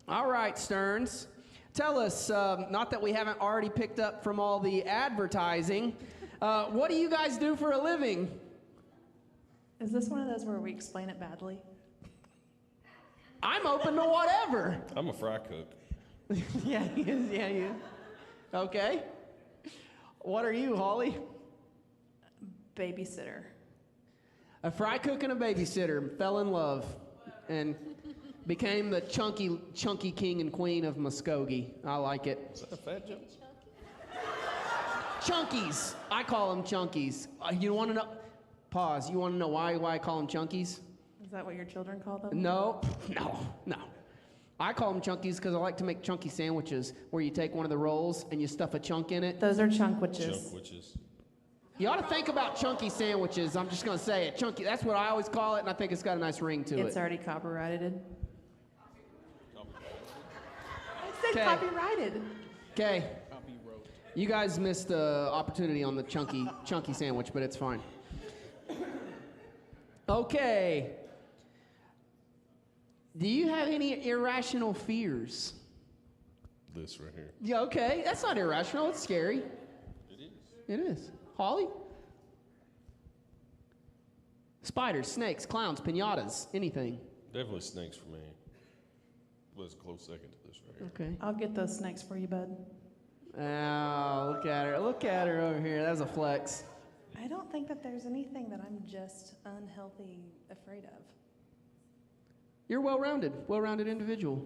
All right, Stearns. Tell us, not that we haven't already picked up from all the advertising, what do you guys do for a living? Is this one of those where we explain it badly? I'm open to whatever. I'm a fry cook. Yeah, he is. Yeah, he is. Okay. What are you, Holly? Babysitter. A fry cook and a babysitter fell in love and became the chunky king and queen of Muskogee. I like it. Is that a fat joke? Chunkies. I call them chunkies. You want to know? Pause. You want to know why I call them chunkies? Is that what your children call them? No. I call them chunkies because I like to make chunky sandwiches where you take one of the rolls and you stuff a chunk in it. Those are chunkwitches. Chunkwitches. You ought to think about chunky sandwiches. I'm just going to say it. Chunky. That's what I always call it, and I think it's got a nice ring to it. It's already copyrighted. I said 'Kay. copyrighted. Okay. You guys missed the opportunity on the chunky sandwich, but it's fine. Okay. Do you have any irrational fears? This right here. Yeah, okay. That's not irrational. It's scary. It is. It is. Holly? Spiders, snakes, clowns, piñatas, anything. Definitely snakes for me. Was a close second to this right here. Okay. I'll get those snakes for you, bud. Oh, look at her. Look at her over here. That was a flex. I don't think that there's anything that I'm just unhealthy afraid of. You're well-rounded individual.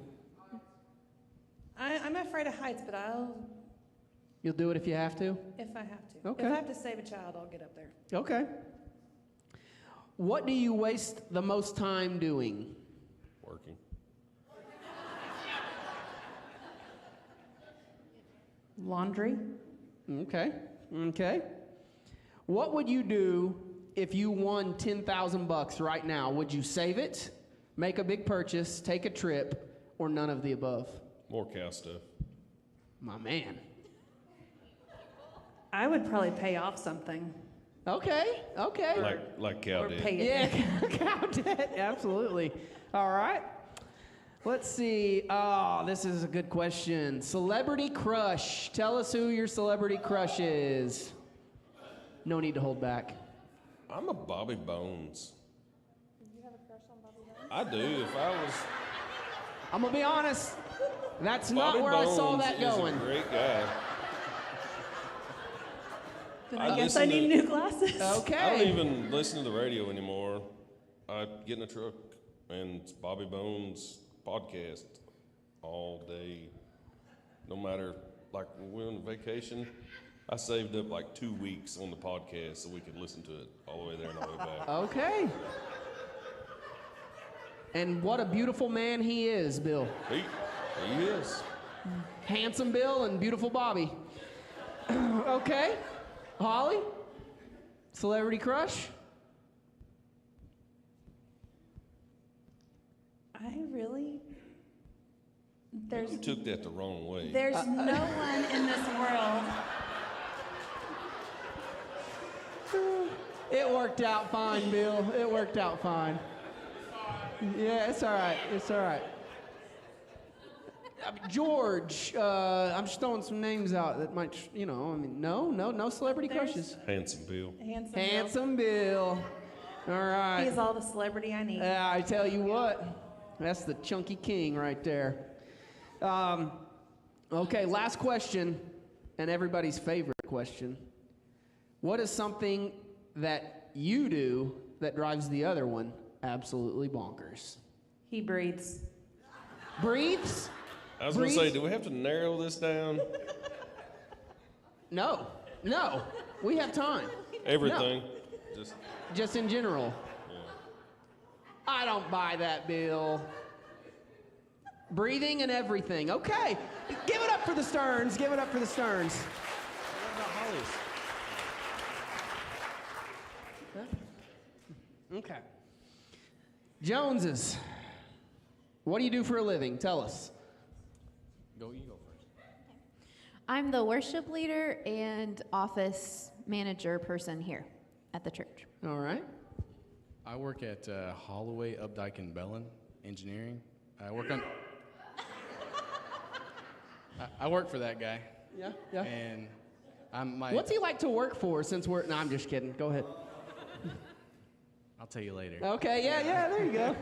I'm afraid of heights, but You'll do it if you have to? if I have to. Okay. If I have to save a child, I'll get up there. Okay. What do you waste the most time doing? Working. Laundry. Okay. What would you do if you won $10,000 right now? Would you save it, make a big purchase, take a trip, or none of the above? More cow stuff. My man. I would probably pay off something Okay. Like cow or did. pay it. Yeah, cow debt, absolutely. All right. Let's see. Oh, this is a good question. Celebrity crush. Tell us who your celebrity crush is. No need to hold back. I'm a Bobby Bones. Do you have a crush on Bobby Bones? I do. If I was... I'm going to be honest. That's Bobby not where Bones I saw that is going. a great guy. Then I I guess I listen need to- new glasses. Okay. I don't even listen to the radio anymore. I get in a truck and it's Bobby Bones podcast all day. No matter, like when we went on vacation, I saved up like 2 weeks on the podcast so we could listen to it all the way there and all the way back. Okay. And what a beautiful man he is, Bill. He is. Handsome Bill and beautiful Bobby. Okay. Holly? Celebrity crush? I really. There's You took that the wrong way. there's no one in this world. It worked out fine, Bill. It worked out fine. Yeah, it's all right. It's all right. George, I'm just throwing some names out that might, no celebrity There's- crushes. Handsome Bill. Handsome. Bill. All right. He's all the celebrity I need. I tell you what, that's the chunky king right there. Okay, last question, and everybody's favorite question. What is something that you do that drives the other one absolutely bonkers? He breathes. Breathes? I was going to say, Breathe. do we have to narrow this down? No. We have time. Everything. Just Just in general. I don't buy that, Bill. Breathing and everything. Okay. Give it up for the Stearns. Give it up for the Stearns. What about Holly's? Okay. Joneses, what do you do for a living? Tell us. You go first. I'm the worship leader and office manager person here at the church. All right. I work at Holloway, Updike, and Bellin Engineering. I work on. I work for that guy, Yeah, yeah. and I'm my. What's he like to work for since we're... No, I'm just kidding. Go ahead. I'll tell you later. Okay, yeah, there you go.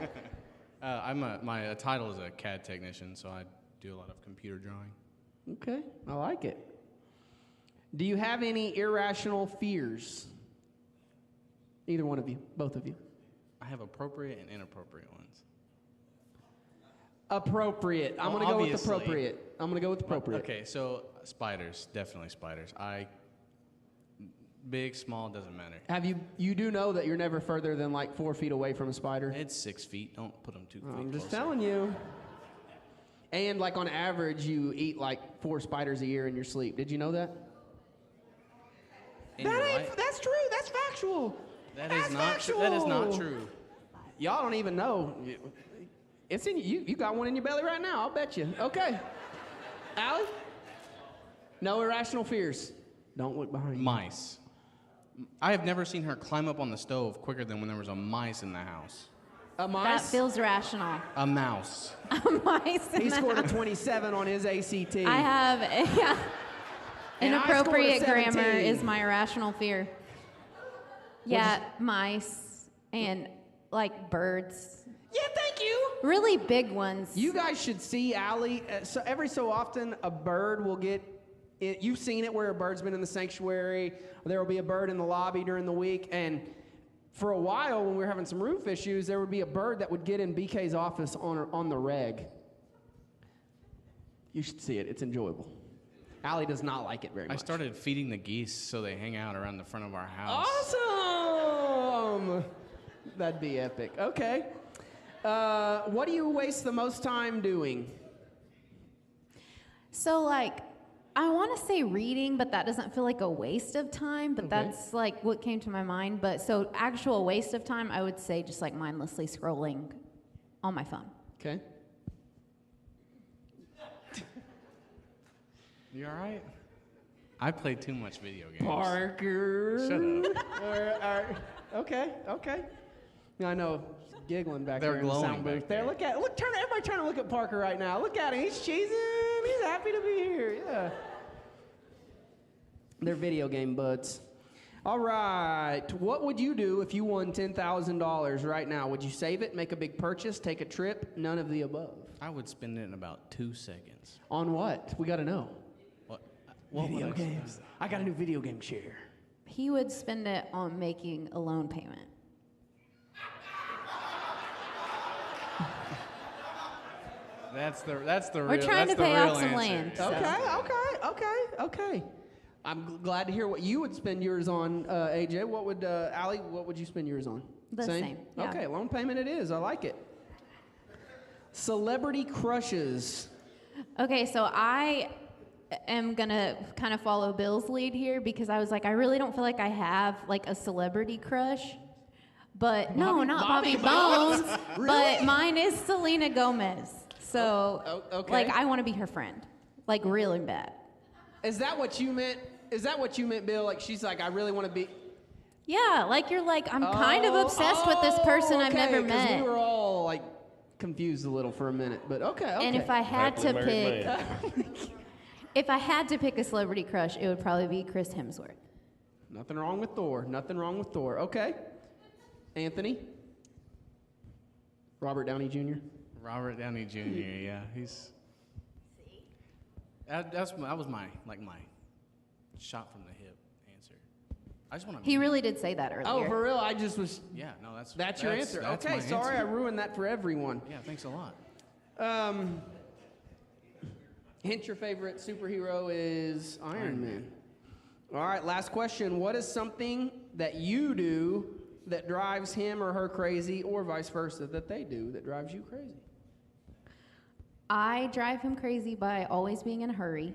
My title is a CAD technician, so I do a lot of computer drawing. Okay, I like it. Do you have any irrational fears? Either one of you, both of you. I have appropriate and inappropriate ones. Appropriate. I'm Well, going to go with obviously. appropriate. I'm going to go with appropriate. Okay, so spiders, definitely spiders. Big, small, doesn't matter. You do know that you're never further than like 4 feet away from a spider? It's 6 feet. Don't put them too I'm just closer. telling you. And like on average, you eat like 4 spiders a year in your sleep. Did you know that? In your life? That's true. That's factual. That That's is not true. That is not true. Y'all don't even know. It's in you. You got one in your belly right now. I'll bet you. Okay. Allie? No irrational fears. Don't look behind you. Mice. I have never seen her climb up on the stove quicker than when there was a mice in the house. A That mice? feels rational. A mouse. Mice in He the scored a house. 27 on his ACT. I have, yeah. And I scored a Inappropriate grammar 17. is my irrational fear. Yeah, mice and like birds. Yeah, thank you. Really big ones. You guys should see Allie. So every so often, a bird will get. You've seen it where a bird's been in the sanctuary. Or there will be a bird in the lobby during the week, and for a while, when we were having some roof issues, there would be a bird that would get in BK's office on the reg. You should see it. It's enjoyable. Allie does not like it very much. I started feeding the geese so they hang out around the front of our house. Awesome! That'd be epic. Okay. What do you waste the most time doing? So like, I want to say reading, but that doesn't feel like a waste of time, but Okay. that's like what came to my mind. But so actual waste of time, I would say just like mindlessly scrolling on my phone. Okay. You all right? I play too much video games. Parker. Shut up. Okay. I know, giggling back They're there in the glowing sound back booth. There, there. everybody trying to look at Parker right now. Look at him. He's cheesing. He's happy to be here. Yeah. They're video game buds. All right. What would you do if you won $10,000 right now? Would you save it, make a big purchase, take a trip? None of the above. I would spend it in about 2 seconds. On what? We got to know. What Video would I games. spend? I got a new video game chair. He would spend it on making a loan payment. That's the We're real. trying that's to the pay real off some answer. land. so- Okay. I'm glad to hear what you would spend yours on, AJ. What would, Allie, what would you spend yours on? The same, yeah. Okay, loan payment it is. I like it. Celebrity crushes. Okay, so I am gonna kind of follow Bill's lead here because I was like, I really don't feel like I have like a celebrity crush. But no, not Bobby Bones. But mine is Selena Gomez. So okay. like I want to be her friend. Like really bad. Is that what you meant? Is that what you meant, Bill? Like she's like, I really want to be. Yeah, like you're like, I'm kind of obsessed with this person I've never Okay, 'cause met. we were all like confused a little for a minute, but okay. And if I had to Happily pick, married man. if I had to pick a celebrity crush, it would probably be Chris Hemsworth. Nothing wrong with Thor. Nothing wrong with Thor. Okay. Anthony? Robert Downey Jr.? Robert Downey Jr. Yeah, he's. That was my shot from the hip answer. I just want to. He really did say that earlier. Oh, for real? I just was. Yeah, no, That's your answer. that's Okay, my sorry, I answer. ruined that for everyone. Yeah, thanks a lot. Hint your favorite superhero is Iron Man. All right, last question. What is something that you do that drives him or her crazy, or vice versa, that they do that drives you crazy? I drive him crazy by always being in a hurry.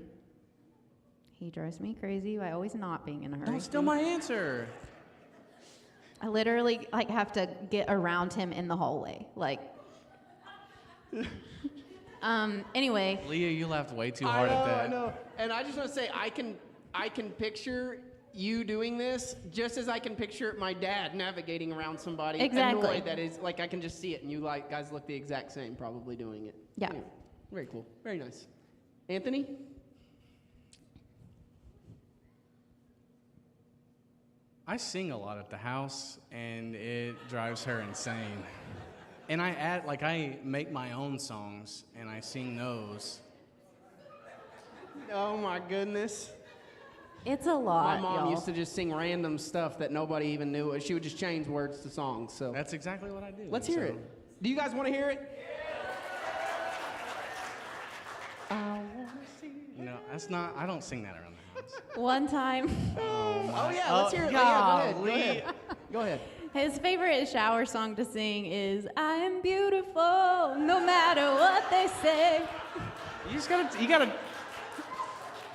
He drives me crazy by always not being in a hurry. Don't steal my answer. I literally like have to get around him in the hallway. Like, anyway, Leah, you laughed way too hard at that. I know. And I just want to say, I can picture you doing this just as I can picture my dad navigating around somebody. Exactly. Annoyed that is, like, I can just see it, and you like guys look the exact same, probably doing it. Yeah. Anyway, very cool. Very nice. Anthony? I sing a lot at the house, and it drives her insane. And I make my own songs, and I sing those. Oh my goodness. it's a lot, My mom y'all. used to just sing random stuff that nobody even knew. She would just change words to songs. So That's exactly what I do. let's hear So- it. Do you guys want to hear it? You know, I don't sing that around the house. One time, Oh yeah, let's hear it. Yeah, go ahead. Go ahead. his favorite shower song to sing is "I am beautiful, no matter what they say."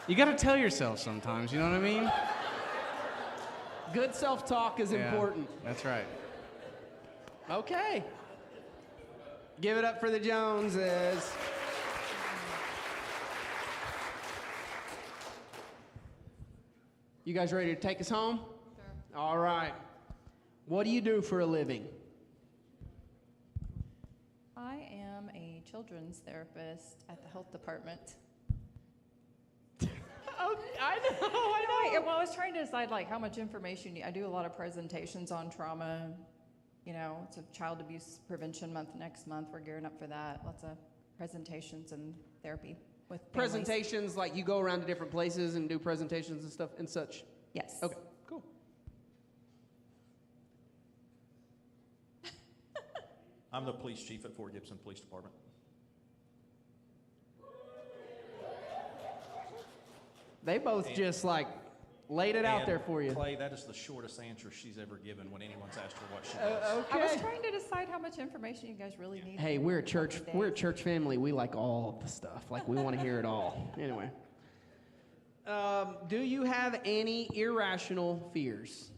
You gotta tell yourself sometimes, you know what I mean? Good self-talk is Yeah, important. That's right. Okay. Give it up for the Joneses. You guys ready to take us home? Sure. All right. What do you do for a living? I am a children's therapist at the health department. Oh, I know. Well, I was trying to decide like how much information. I do a lot of presentations on trauma. You know, it's a child abuse prevention month next month. We're gearing up for that. Lots of presentations and therapy with families. Presentations, like you go around to different places and do presentations and stuff and such. Yes. Okay, cool. I'm the police chief at Fort Gibson Police Department. They both just like laid it out And there for you. Clay, that is the shortest answer she's ever given when anyone's asked her what she does. I was Okay. trying to decide how much information you guys really need. Hey, we're a church family. We like all of the stuff. Like, we want to hear it all. Anyway. Do you have any irrational fears?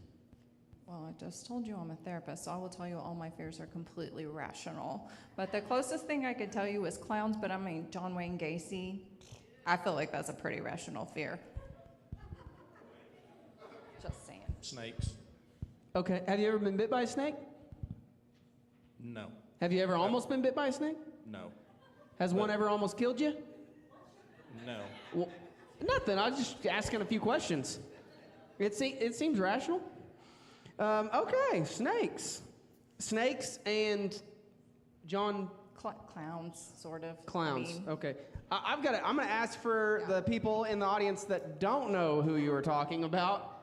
Well, I just told you I'm a therapist, so I will tell you all my fears are completely rational. But the closest thing I could tell you is clowns, but I mean, John Wayne Gacy, I feel like that's a pretty rational fear. Just saying. Snakes? Okay. Have you ever been bit by a snake? No. Have you ever almost been bit by a snake? No. Has one ever almost killed you? No. Well, nothing. I was just asking a few questions. It seems rational. Okay, snakes. Snakes and John Clowns, sort of. Clowns. I mean, Okay. I'm going to ask for the people in the audience that don't know who you were talking about.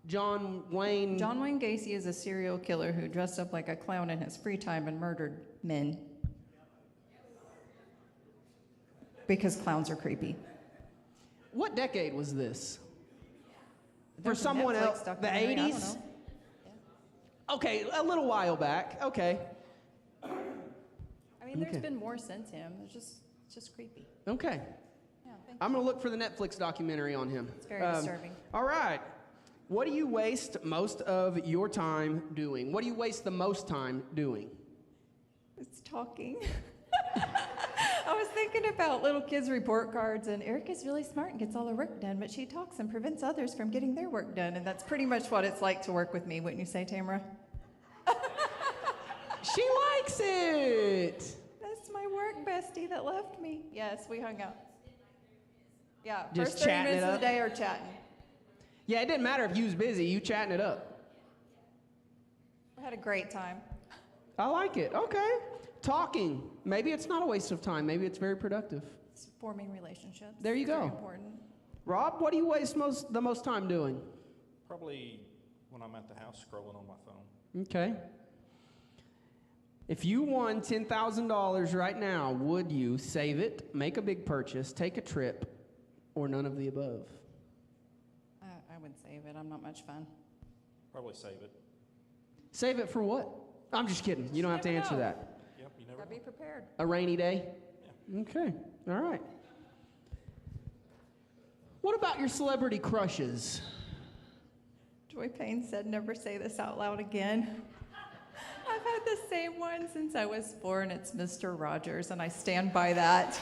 John Wayne. John Wayne Gacy is a serial killer who dressed up like a clown in his free time and murdered men. Because clowns are creepy. What decade was this? For There's a someone Netflix else, the documentary, I don't 80s? know. Okay, a little while back. Okay. I mean, there's Okay. been more since him. It's just creepy. Okay. Yeah, thank I'm going to look for the Netflix documentary on him. It's very disturbing. All right. What do you waste most of your time doing? What do you waste the most time doing? It's talking. I was thinking about little kids' report cards, and Erica's really smart and gets all her work done, but she talks and prevents others from getting their work done, and that's pretty much what it's like to work with me, wouldn't you say, Tamara? She likes it. That's my work bestie that left me. Yes, we hung out. Yeah, Just first 30 chatting it minutes of up? the day are chatting. Yeah, it didn't matter if you was busy. You chatting it up. We had a great time. I like it. Okay. Talking. Maybe it's not a waste of time. Maybe it's very productive. It's forming relationships. There you It's very go. important. Rob, what do you waste the most time doing? Probably when I'm at the house scrolling on my phone. Okay. If you won $10,000 right now, would you save it, make a big purchase, take a trip, or none of the above? I would save it. I'm not much fun. Probably save it. Save it for what? I'm just kidding. You don't have to never answer know. that. Yep, you never Gotta know. be prepared. A rainy day? Okay. All right. What about your celebrity crushes? Joy Payne said, "Never say this out loud again." I've had the same one since I was 4, and it's Mr. Rogers, and I stand by that.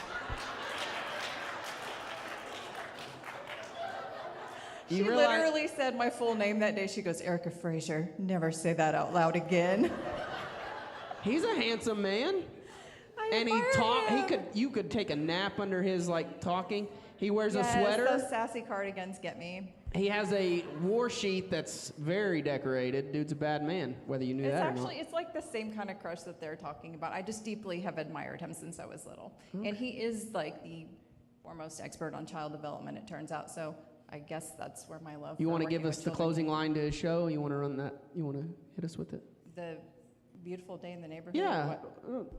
You She realize- literally said my full name that day. She goes, "Erica Frazier, never say that out loud again." He's a handsome man. I And he admire talk. He him. could. You could take a nap under his like talking. He wears Yes, a sweater. those sassy cardigans get me. He has a war sheath that's very decorated. Dude's a bad man, whether you knew It's that actually, or it's like the same kind of crush that they're talking about. I just deeply have admired him since I was little. And he is like the foremost expert on child development, it turns out. So I guess that's where my love not. You for want to working give us with the children closing came. line to his show? You want to run that? You want to hit us with it? The beautiful day in the neighborhood. Yeah.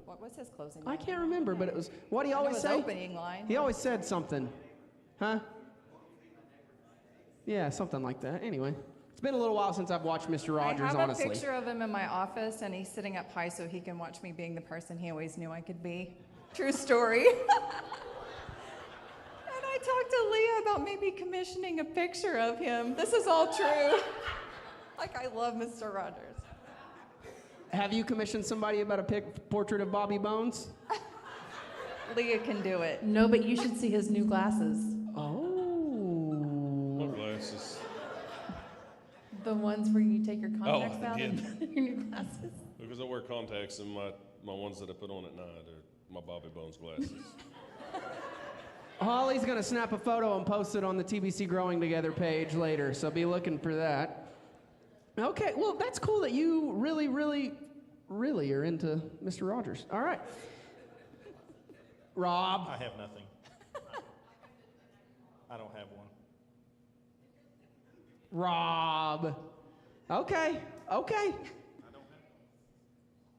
What was his closing I line? can't remember, but it was what he I know always his say. opening line. He always said something, huh? Yeah, something like that. Anyway, it's been a little while since I've watched Mr. Rogers. I have honestly, a picture of him in my office, and he's sitting up high so he can watch me being the person he always knew I could be. True story. And I talked to Leah about maybe commissioning a picture of him. This is all true. Like, I love Mr. Rogers. have you commissioned somebody about a portrait of Bobby Bones? Leah can do it. No, but you should see his new glasses. Oh. What glasses? The ones where you take your contacts I out did. and your new glasses. Because I wear contacts, and my ones that I put on at night are my Bobby Bones glasses. Holly's going to snap a photo and post it on the TBC Growing Together page later, so be looking for that. Okay, well, that's cool that you really, really, really are into Mr. Rogers. All right. Rob. I have nothing. I don't have one. Rob. Okay, okay,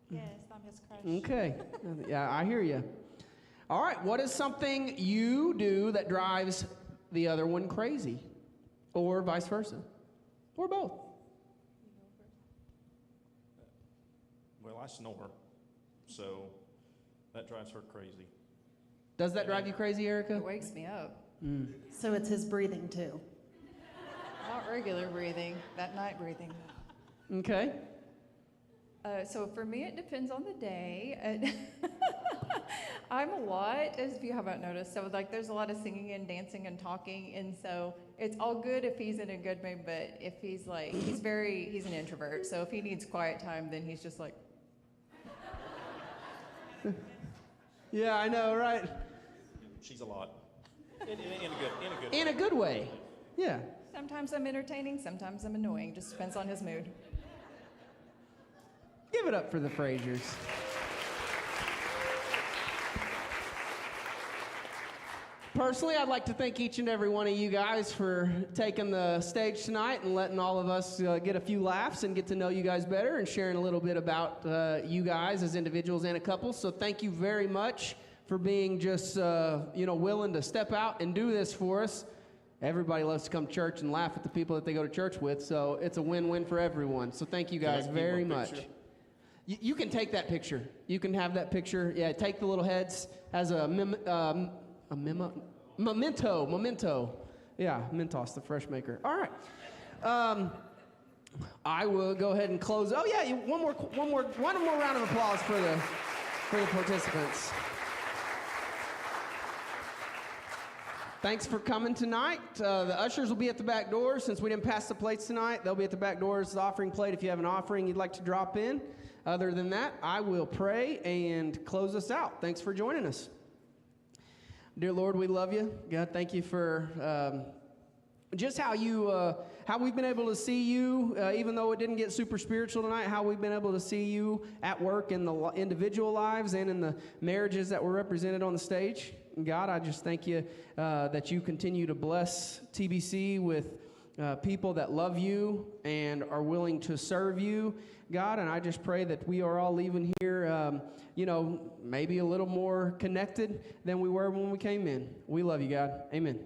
Yes, I'm his crush. okay. Yeah, I hear you. All right, what is something you do that drives the other one crazy? Or vice versa? Or both? Well, I snore, so that drives her crazy. Does that drive you crazy, Erica? It wakes me up. So it's his breathing too. Not regular breathing, that night breathing. Okay. So for me, it depends on the day. I'm a lot, as you haven't noticed. So like, there's a lot of singing and dancing and talking, and so it's all good if he's in a good mood. But if he's like, he's an introvert. So if he needs quiet time, then he's just like. Yeah, I know, right? She's a lot. In a good In way. a good way. Yeah. Sometimes I'm entertaining, sometimes I'm annoying. Just depends on his mood. Give it up for the Frasers. Personally, I'd like to thank each and every one of you guys for taking the stage tonight and letting all of us get a few laughs and get to know you guys better and sharing a little bit about you guys as individuals and a couple. So thank you very much for being just willing to step out and do this for us. Everybody loves to come to church and laugh at the people that they go to church with, so it's a win-win for everyone. So thank you Can I guys keep very my much. picture? You can take that picture. You can have that picture. Yeah, take the little heads as a memento. Yeah, Mentos, the fresh maker. All right. I will go ahead and close. Oh yeah, one more round of applause for the participants. Thanks for coming tonight. The ushers will be at the back door. Since we didn't pass the plates tonight, they'll be at the back doors. The offering plate if you have an offering you'd like to drop in. Other than that, I will pray and close us out. Thanks for joining us. Dear Lord, we love you. God, thank you for just how we've been able to see you, even though it didn't get super spiritual tonight, how we've been able to see you at work in the individual lives and in the marriages that were represented on the stage. And God, I just thank you that you continue to bless TBC with people that love you and are willing to serve you, God. And I just pray that we are all leaving here, maybe a little more connected than we were when we came in. We love you, God. Amen.